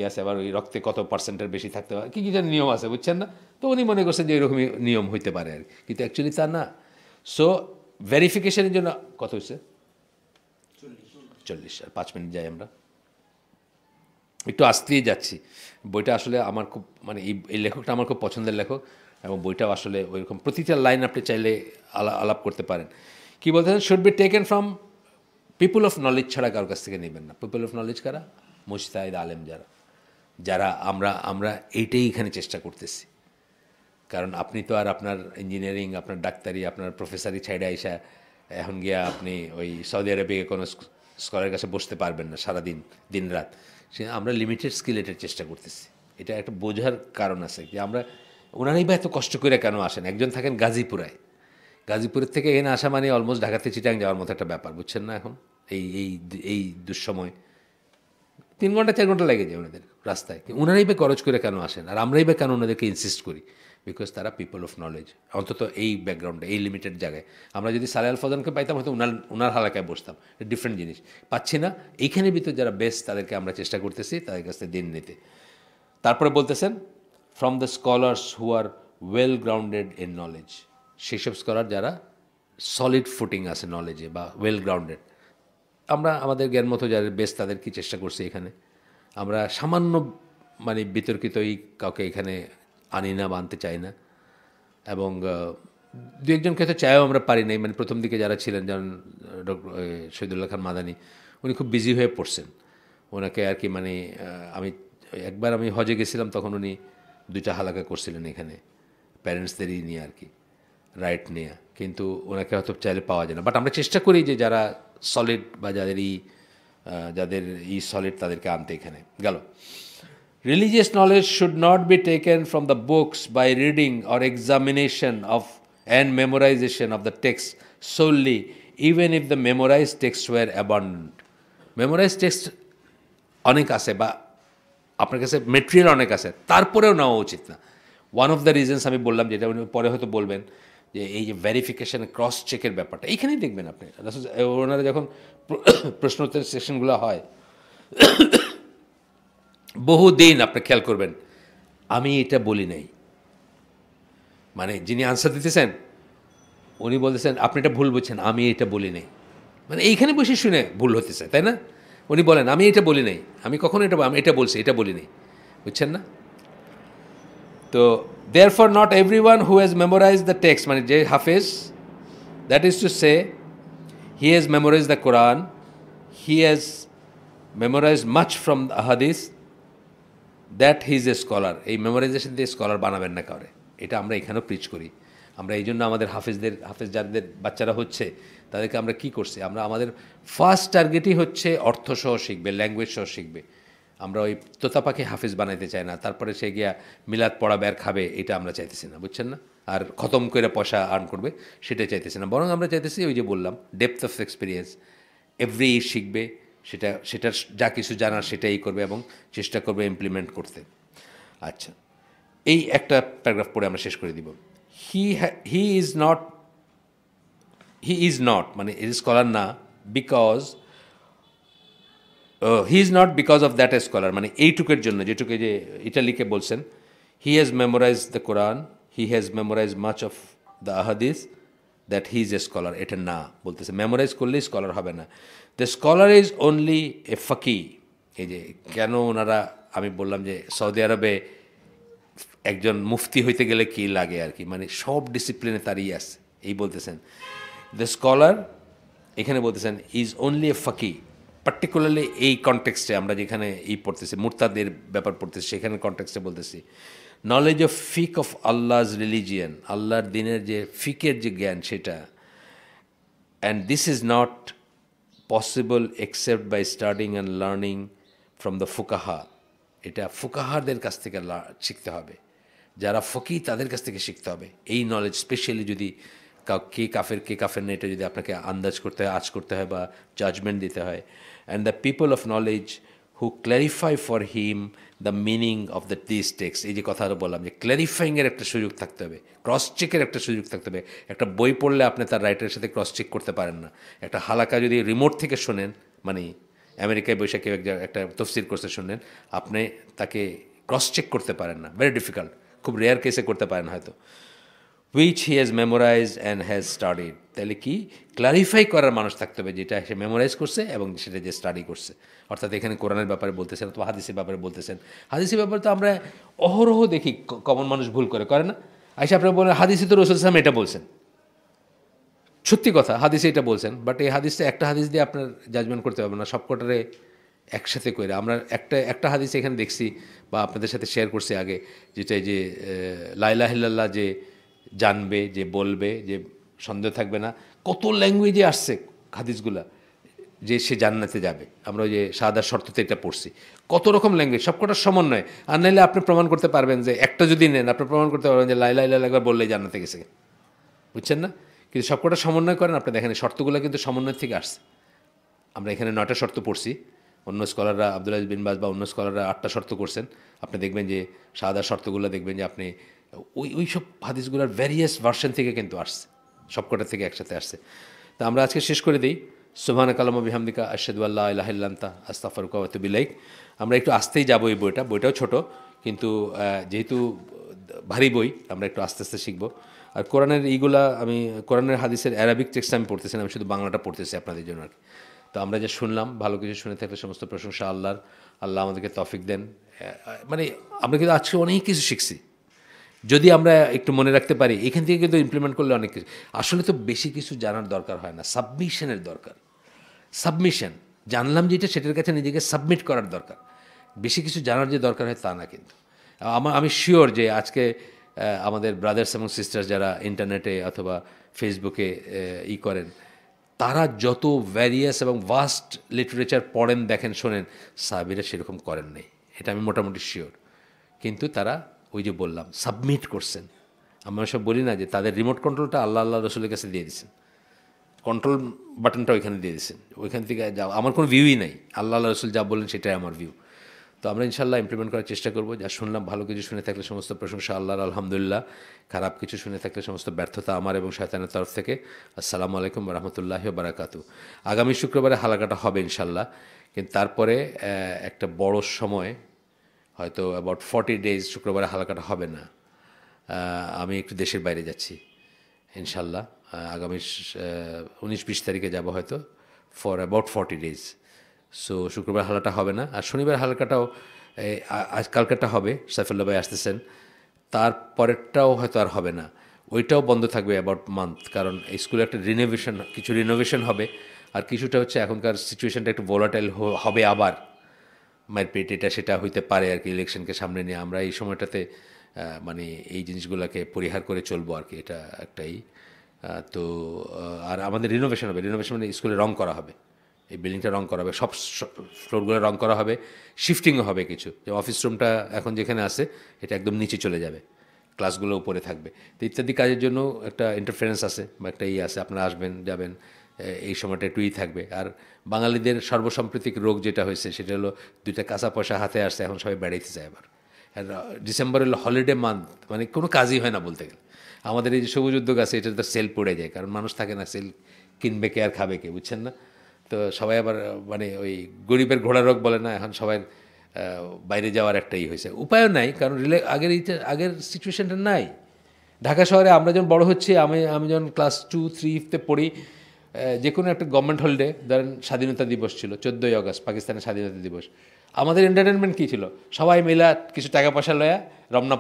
আছে, আবার ওই রক্তে কত পার্সেন্টের বেশি থাকতে পারে, কী যেন নিয়ম আছে, বুঝছেন না? তো উনি মনে করছেন যে এরকমই নিয়ম হইতে পারে আর কি, কিন্তু অ্যাকচুয়ালি তা না। সো ভেরিফিকেশনের জন্য কত হয়েছে? 40। আর 5 মিনিট যাই, আমরা একটু আসতেই যাচ্ছি। বইটা আসলে আমার খুব, মানে এই লেখকটা আমার খুব পছন্দের লেখক, এবং বইটাও আসলে ওইরকম প্রতিটা লাইন আপনি চাইলে আলাপ করতে পারেন। কী বলতেছেন? Should be taken from people of knowledge, ছাড়া কারোর কাছ থেকে নেবেন না। পিপুল অফ নলেজ কারা? মুজতাহিদ আলেম যারা আমরা এইটাই এখানে চেষ্টা করতেছি। কারণ আপনি তো আর আপনার ইঞ্জিনিয়ারিং, আপনার ডাক্তারি, আপনার প্রফেসরি ছাইডে আইসা এখন গিয়া আপনি ওই সৌদি আরবে কোনো স্কলারের কাছে বসতে পারবেন না সারাদিন, দিন রাত। সে আমরা লিমিটেড স্কিল এটার চেষ্টা করতেছি। এটা একটা বোঝার কারণ আছে যে আমরা ওনারাই বা এত কষ্ট করে কেন আসেন। একজন থাকেন গাজীপুরায়, গাজীপুরের থেকে এখানে আসা মানে অলমোস্ট ঢাকাতে চিটাং যাওয়ার মতো একটা ব্যাপার, বুঝছেন না? এখন এই এই এই দুঃসময় 3 ঘন্টা 4 ঘন্টা লেগে যায় ওনাদের রাস্তায়। ওনারাই বা খরচ করে কেন আসেন, আর আমরাই বা কেন ওনাদেরকে ইনসিস্ট করি? বিকজ তারা পিপল অফ নলেজ, অন্তত এই ব্যাকগ্রাউন্ডে, এই লিমিটেড জায়গায়। আমরা যদি সালে আল ফজনকে পাইতাম হয়তো ওনার হালাকায় বসতাম, ডিফারেন্ট জিনিস। পাচ্ছি না, এইখানের ভিতর যারা বেস্ট তাদেরকে আমরা চেষ্টা করতেছি তাদের কাছ থেকে দিন নিতে। তারপরে বলতেছেন from the scholars who are well grounded in knowledge, সেসব স্কলার যারা সলিড ফুটিং আছে নলেজে বা ওয়েল গ্রাউন্ডেড। আমরা আমাদের জ্ঞান মতো যারা বেস্ট তাদেরকে চেষ্টা করছি এখানে। আমরা সামান্য মানে বিতর্কিতই কাউকে এখানে আনি না বা আনতে চাই না। এবং দু একজনকে তো চাইও আমরা পারি নাই। মানে প্রথম দিকে যারা ছিলেন, যেমন শহীদুল্লাহ খান মাদানী, উনি খুব বিজি হয়ে পড়ছেন। ওনাকে আর কি মানে একবার আমি হজে গেছিলাম, তখন উনি 2টা হালাকা করছিলেন এখানে প্যারেন্টসদেরই নিয়ে আর কি, রাইট নিয়ে। কিন্তু ওনাকে হয়তো চাইলে পাওয়া যায় না। বাট আমরা চেষ্টা করি যে যারা সলিড বা যাদের সলিড তাদেরকে আনতে এখানে। গেল, religious knowledge should not be taken from the books by reading or examination of and memorization of the text solely, even if the memorized texts were abundant. Memorized text অনেক আছে বা আপনার কাছে মেটেরিয়াল অনেক আছে, তারপরেও নেওয়া উচিত না। ওয়ান অফ দ্য রিজনস আমি বললাম, যেটা উনি পরে হয়তো বলবেন, যে এই যে ভেরিফিকেশন, ক্রস চেকের ব্যাপারটা এইখানেই দেখবেন আপনি। ওনারা যখন প্রশ্নোত্তর সেশনগুলো হয়, বহুদিন আপনি খেয়াল করবেন আমি এটা বলি নাই, মানে যিনি আনসার দিতেছেন উনি বলতেছেন আপনি এটা ভুল বলছেন, আমি এটা বলি নাই। মানে এইখানে বসে শুনে ভুল হতেছে, তাই না? উনি বলেন আমি এটা বলি নাই, আমি কখনো আমি এটা বলছি, এটা বলি নাই, বুঝছেন না? তো therefore not everyone who has memorized the text, মানে যে হাফেজ, that is to say he has memorized the Quran, he has memorized much from the hadith, that he is a scholar. এই মেমোরাইজেশন দিয়ে স্কলার বানাবেন না কাউরে, এটা আমরা এখানেও প্রিচ করি। আমরা এই জন্য আমাদের হাফেজ যাদের বাচ্চারা হচ্ছে তাদেরকে আমরা কি করছি, আমরা আমাদের ফার্স্ট টার্গেটই হচ্ছে অর্থ সহ শিখবে, ল্যাঙ্গুয়েজ সহ শিখবে। আমরা ওই তোতা পাখি হাফেজ বানাইতে চাই না, তারপরে সে গিয়া মিলাদ পড়া বের খাবে, এটা আমরা চাইতেছি না, বুঝছেন না? আর খতম করে পয়সা আর্ন করবে, সেটা চাইতেছি না। বরং আমরা চাইতেছি ওই যে বললাম ডেপথ অফ এক্সপিরিয়েন্স, এভরি শিখবে, সেটার যা কিছু জানার সেটাই করবে এবং চেষ্টা করবে ইমপ্লিমেন্ট করতে। আচ্ছা, এই একটা প্যারাগ্রাফ পড়ে আমরা শেষ করে দিব। হি ইজ নট মানে এ স্কলার না, because he is not because of that a scholar, মানে এইটুকের জন্য, যেটুকু যে এটা লিখে বলছেন, he has memorise the Quran, he has memorise much of the আহাদিস, that he is a scholar. এটা না বলতেছে, মেমোরাইজ করলেই স্কলার হবে না। The scholar is only a ফাকি। এই যে কেন ওনারা, আমি বললাম যে সৌদি আরবে একজন মুফতি হইতে গেলে কী লাগে আর কি, মানে সব ডিসিপ্লিনে তারই আছে, এই বলতেছেন। দ্য স্কলার এখানে বলতেছেন ইজ অনলি এ ফাকি, পার্টিকুলারলি এই কনটেক্সটে আমরা যেখানে পড়তেছি, মুরতাদের ব্যাপার পড়তেছি, সেখানে কনটেক্সটে বলতেছি। নলেজ অফ ফিক অফ আল্লাহজ রিলিজিয়ান, আল্লাহর দিনের যে ফিকের যে জ্ঞান সেটা। And this is not possible except by studying and learning from the ফুকাহা। এটা ফুকাহারদের কাছ থেকে শিখতে হবে, যারা ফকি তাদের কাছ থেকে শিখতে হবে এই নলেজ। স্পেশালি যদি কে কাফের না, এটা যদি আপনাকে আন্দাজ করতে হয়, আজ করতে হয় বা জাজমেন্ট দিতে হয়। And the people of knowledge who clarify for him the meaning of the this text. এই যে কথাটা বললাম যে ক্ল্যারিফাইংয়ের একটা সুযোগ থাকতে হবে, ক্রস চেকের একটা সুযোগ থাকতে হবে। একটা বই পড়লে আপনি তার রাইটারের সাথে ক্রস চেক করতে পারেন না। একটা হালাকা যদি রিমোট থেকে শোনেন, মানে আমেরিকায় বসে কেউ একটা তফসির করতে শুনলেন, আপনি তাকে ক্রস চেক করতে পারেন না, ভেরি ডিফিকাল্ট, খুব রেয়ার কেসে করতে পারেন হয়তো। Which he has memorised and has studied. তাহলে কি ক্লারিফাই করার মানুষ থাকতে হবে, যেটা সে মেমোরাইজ করছে এবং সেটা যে স্টাডি করছে। অর্থাৎ এখানে কোরআনের ব্যাপারে বলতেছেন অথবা হাদিসের ব্যাপারে বলতেছেন। হাদিসের ব্যাপারে তো আমরা অহরহ দেখি কমন মানুষ ভুল করে না? আইসা আপনারা বলেন হাদিসে তো রাসূল সাল্লাল্লাহু আলাইহি ওয়াসাল্লাম এটা বলছেন, সত্যি কথা হাদিসে এটা বলছেন, বাট এই হাদিসটা একটা হাদিস দিয়ে আপনার জাজমেন্ট করতে পারবেন না, সবকটারে একসাথে করে আমরা একটা একটা হাদিস এখানে দেখছি বা আপনাদের সাথে শেয়ার করছি আগে, যেটা যে লা ইলাহা ইল্লাল্লাহ যে জানবে, যে বলবে, যে সন্দেহ থাকবে না, কত ল্যাঙ্গুয়েজে আসছে হাদিসগুলা, যে সে জান্নাতে যাবে। আমরা ওই যে শাহাদার শর্ততে এটা পড়ছি, কত রকম ল্যাঙ্গুয়েজ, সবকটার সমন্বয়। আর নাইলে আপনি প্রমাণ করতে পারবেন যে একটা যদি নেন, আপনি প্রমাণ করতে পারবেন যে লা ইলাহা ইল্লাল্লাহ একবার বললেই জান্নাতে গেছে, বুঝছেন না? কিন্তু সবকটা সমন্বয় করেন, আপনি দেখেন শর্তগুলো কিন্তু সমন্বয় থেকে আসছে। আমরা এখানে 9টা শর্ত পড়ছি, অন্য স্কলাররা আব্দুল আজিজ বিন বাজ বা অন্য স্কলাররা 8টা শর্ত করছেন। আপনি দেখবেন যে শাহাদার শর্তগুলো দেখবেন যে আপনি ওই সব হাদিসগুলোর ভ্যারিয়াস ভার্সন থেকে কিন্তু আসছে, সবকটা থেকে একসাথে আসছে। তা আমরা আজকে শেষ করে দিই, সুবহানাকা আল্লাহুম্মা বিহামদিকা আশহাদু আল্লা ইলাহা ইল্লা আনতা আস্তাগফিরুকা ওয়া আতুবু ইলাইক। আমরা একটু আস্তেই যাবো, এই বইটাও ছোট, কিন্তু যেহেতু ভারী বই, আমরা একটু আস্তে আস্তে শিখবো। আর কোরআনের এইগুলা, আমি কোরআনের হাদিসের অ্যারাবিক টেক্সট আমি পড়তেছি না, আমি শুধু বাংলাটা পড়তেছি আপনাদের জন্য আর কি। তো আমরা যা শুনলাম, ভালো কিছু শুনে থাকলে সমস্ত প্রশংসা আল্লাহর। আল্লাহ আমাদেরকে তৌফিক দেন। মানে আমরা কিন্তু আজকে অনেক কিছু শিখছি, যদি আমরা একটু মনে রাখতে পারি, এখান থেকে কিন্তু ইমপ্লিমেন্ট করলে অনেক কিছু। আসলে তো বেশি কিছু জানার দরকার হয় না, সাবমিশনের দরকার। সাবমিশন, জানলাম যেটা সেটার কাছে নিজেকে সাবমিট করার দরকার। বেশি কিছু জানার যে দরকার হয় তা না কিন্তু। আমি শিওর যে আজকে আমাদের ব্রাদার্স এবং সিস্টার্স যারা ইন্টারনেটে অথবা ফেসবুকে করেন, তারা যত ভ্যারিয়াস এবং ভাস্ট লিটারেচার পড়েন, দেখেন, শোনেন, সাহাবীরা সেরকম করেন নাই, এটা আমি মোটামুটি শিওর। কিন্তু তারা ওই যে বললাম সাবমিট করছেন। আমরা সব বলি না যে তাদের রিমোট কন্ট্রোলটা আল্লাহ রসুলের কাছে দিয়ে দিয়েছেন, কন্ট্রোল বাটনটা ওইখানে দিয়ে দিয়েছেন, ওইখান থেকে যা, আমার কোনো ভিউই নাই, আল্লাহ রসুল যা বললেন সেটাই আমার ভিউ। তো আমরা ইনশাল্লাহ ইমপ্লিমেন্ট করার চেষ্টা করবো। যা শুনলাম, ভালো কিছু শুনে থাকলে সমস্ত প্রশংসা আল্লাহর, আলহামদুলিল্লাহ। খারাপ কিছু শুনে থাকলে সমস্ত ব্যর্থতা আমার এবং শয়তানের তরফ থেকে। আসসালামু আলাইকুম রহমতুল্লাহি বারাকাতু। আগামী শুক্রবারে হালাকাটা হবে ইনশাল্লাহ, কিন্তু তারপরে একটা বড় সময়, হয়তো অ্যাবাউট 40 days শুক্রবারে হালাকাটা হবে না। আমি একটু দেশের বাইরে যাচ্ছি ইনশাল্লাহ, আগামী 19-20 তারিখে যাব হয়তো, ফর অ্যাবাউট 40 days। সো শুক্রবার হালাটা হবে না, আর শনিবার হালকাটাও কালকাটা হবে, সাইফুল্লাহ ভাই আসতেছেন, তারপরেরটাও হয়তো আর হবে না, ওইটাও বন্ধ থাকবে অ্যাবাউট মান্থ। কারণ এই স্কুলে একটা কিছু রিনোভেশন হবে, আর কিছুটা হচ্ছে এখনকার সিচুয়েশনটা একটু ভোলাটাইল হবে, আবার মারপিট এটা সেটা হইতে পারে আর কি। ইলেকশনকে সামনে নিয়ে আমরা এই সময়টাতে মানে এই জিনিসগুলোকে পরিহার করে চলবো আর কি, এটা একটাই। তো আর আমাদের রিনোভেশন হবে, রিনোভেশন মানে স্কুলে রং করা হবে, এই বিল্ডিংটা রং করা হবে, সব ফ্লোরগুলো রং করা হবে, শিফটিংও হবে কিছু। যে অফিস রুমটা এখন যেখানে আছে এটা একদম নিচে চলে যাবে, ক্লাসগুলো উপরে থাকবে। তো ইত্যাদি কাজের জন্য একটা ইন্টারফারেন্স আছে বা একটা আছে, আপনারা আসবেন যাবেন, এই সময়টা একটুই থাকবে। আর বাঙালিদের সর্বসাম্প্রতিক রোগ যেটা হয়েছে সেটা হলো 2টা কাঁচা পয়সা হাতে আসছে, এখন সবাই বেড়াইতে যায় আবার। আর ডিসেম্বর হলো হলিডে মান্থ, মানে কোনো কাজই হয় না বলতে গেলে। আমাদের এই যে সবুজ উদ্যোগ আছে, এটা তো সেল পড়ে যায়, কারণ মানুষ থাকে না, সেল কিনবে কে আর খাবে কে, বুঝছেন না? তো সবাই আবার মানে ওই গরিবের ঘোড়া রোগ বলে না, এখন সবাই বাইরে যাওয়ার একটাই হয়েছে, উপায়ও নাই, কারণ আগের সিচুয়েশনটা নাই। ঢাকা শহরে আমরা যখন বড় হচ্ছি, আমি যখন ক্লাস 2-3-তে পড়ি, যে কোনো একটা গভর্নমেন্ট হলিডে, ধরেন স্বাধীনতা দিবস ছিল 14ই আগস্ট, পাকিস্তানের স্বাধীনতা দিবস, আমাদের এন্টারটেনমেন্ট কী ছিল? সবাই মিলে কিছু টাকা পয়সা লয়া রমনা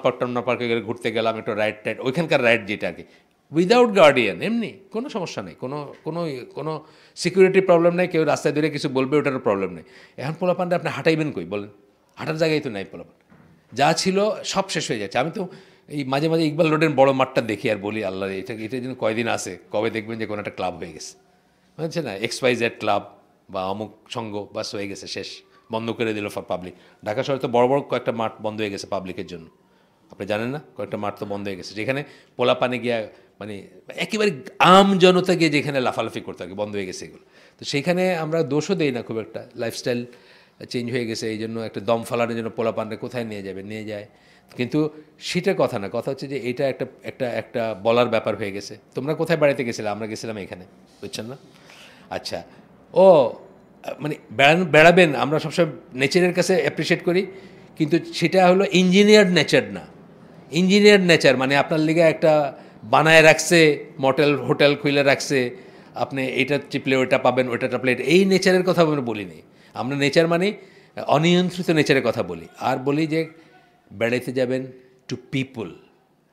পার্কে গেলে ঘুরতে গেলাম, একটু রাইড ওইখানকার রাইড যেটা আর কি, উইদাউট গার্ডিয়ান, এমনি কোনো সমস্যা নেই, কোনো সিকিউরিটি প্রবলেম নেই, কেউ রাস্তায় ধরে কিছু বলবে ওটারও প্রবলেম নেই। এখন পোলাপানটা আপনি হাঁটাইবেন কই বলেন? হাঁটার জায়গায় তো নাই পোলাপান, যা ছিল সব শেষ হয়ে যাচ্ছে। আমি তো এই মাঝে মাঝে ইকবাল রোডের বড় মাঠটা দেখি আর বলি, আল্লাহ, এটা যেন কয়দিন আছে, কবে দেখবেন যে কোনো একটা ক্লাব হয়ে গেছে, বুঝছে না, XYZ ক্লাব বা অমুক সংঘ, বাস হয়ে গেছে, শেষ, বন্ধ করে দিল ফর পাবলিক। ঢাকা শহরে তো বড় বড় কয়েকটা মাঠ বন্ধ হয়ে গেছে পাবলিকের জন্য, আপনি জানেন না? কয়েকটা মাঠ তো বন্ধ হয়ে গেছে, যেখানে পোলাপানে গিয়া মানে একেবারে আম জনতা গিয়ে যেখানে লাফালাফি করতে থাকে, বন্ধ হয়ে গেছে এগুলো। তো সেইখানে আমরা দোষও দেই না খুব একটা, লাইফস্টাইল চেঞ্জ হয়ে গেছে, এই জন্য একটা দম ফালানোর জন্য পোলাপানরে কোথায় নিয়ে যাবে, নিয়ে যায়। কিন্তু সেটা কথা না, কথা হচ্ছে যে এটা একটা একটা একটা বলার ব্যাপার হয়ে গেছে। তোমরা কোথায় বেড়াতে গেছিলে? আমরা গেছিলাম এখানে, বুঝছেন না? আচ্ছা, ও মানে বেড়াবেন, আমরা সবসময় নেচারের কাছে অ্যাপ্রিসিয়েট করি, কিন্তু সেটা হলো ইঞ্জিনিয়ার্ড নেচার না। ইঞ্জিনিয়ার্ড নেচার মানে আপনার লিগে একটা বানায় রাখছে, হোটেল খুলে রাখছে, আপনি এইটা চিপলে ওইটা পাবেন, ওইটা টাপলে এটা, এই নেচারের কথা আমরা বলিনি। আমরা নেচার মানে অনিয়ন্ত্রিত নেচারের কথা বলি। আর বলি যে বেড়াইতে যাবেন টু পিপল।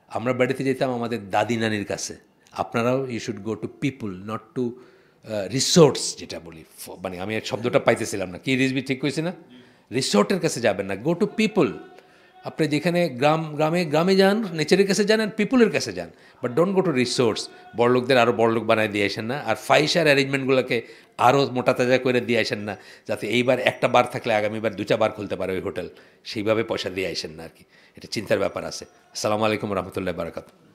আমরা বেড়াতে যেতাম আমাদের দাদি নানির কাছে, আপনারাও you should go to people, not to resorts যেটা বলি মানে আমি এক শব্দটা পাইতেছিলাম না, কি রিজবি ঠিক কইছি না? রিসোর্টের কাছে যাবেন না, গো টু পিপল। আপনি যেখানে গ্রামে যান, নেচারের কাছে যান আর পিপুলের কাছে যান, but don't go to resorts. বড়লোকদের আরও বড়লোক বানায় দিয়ে আসেন না, আর ফাইসার অ্যারেঞ্জমেন্টগুলোকে আরও মোটা তাজা করে দিয়ে আসেন না, যাতে এইবার একটা বার থাকলে আগামীবার 2টা বার খুলতে পারে ওই হোটেল, সেইভাবে পয়সা দিয়ে আসেন না আর কি। এটা চিন্তার ব্যাপার আছে। আসসালামু আলাইকুম রহমতুল্লাহ বারাকাতুহু।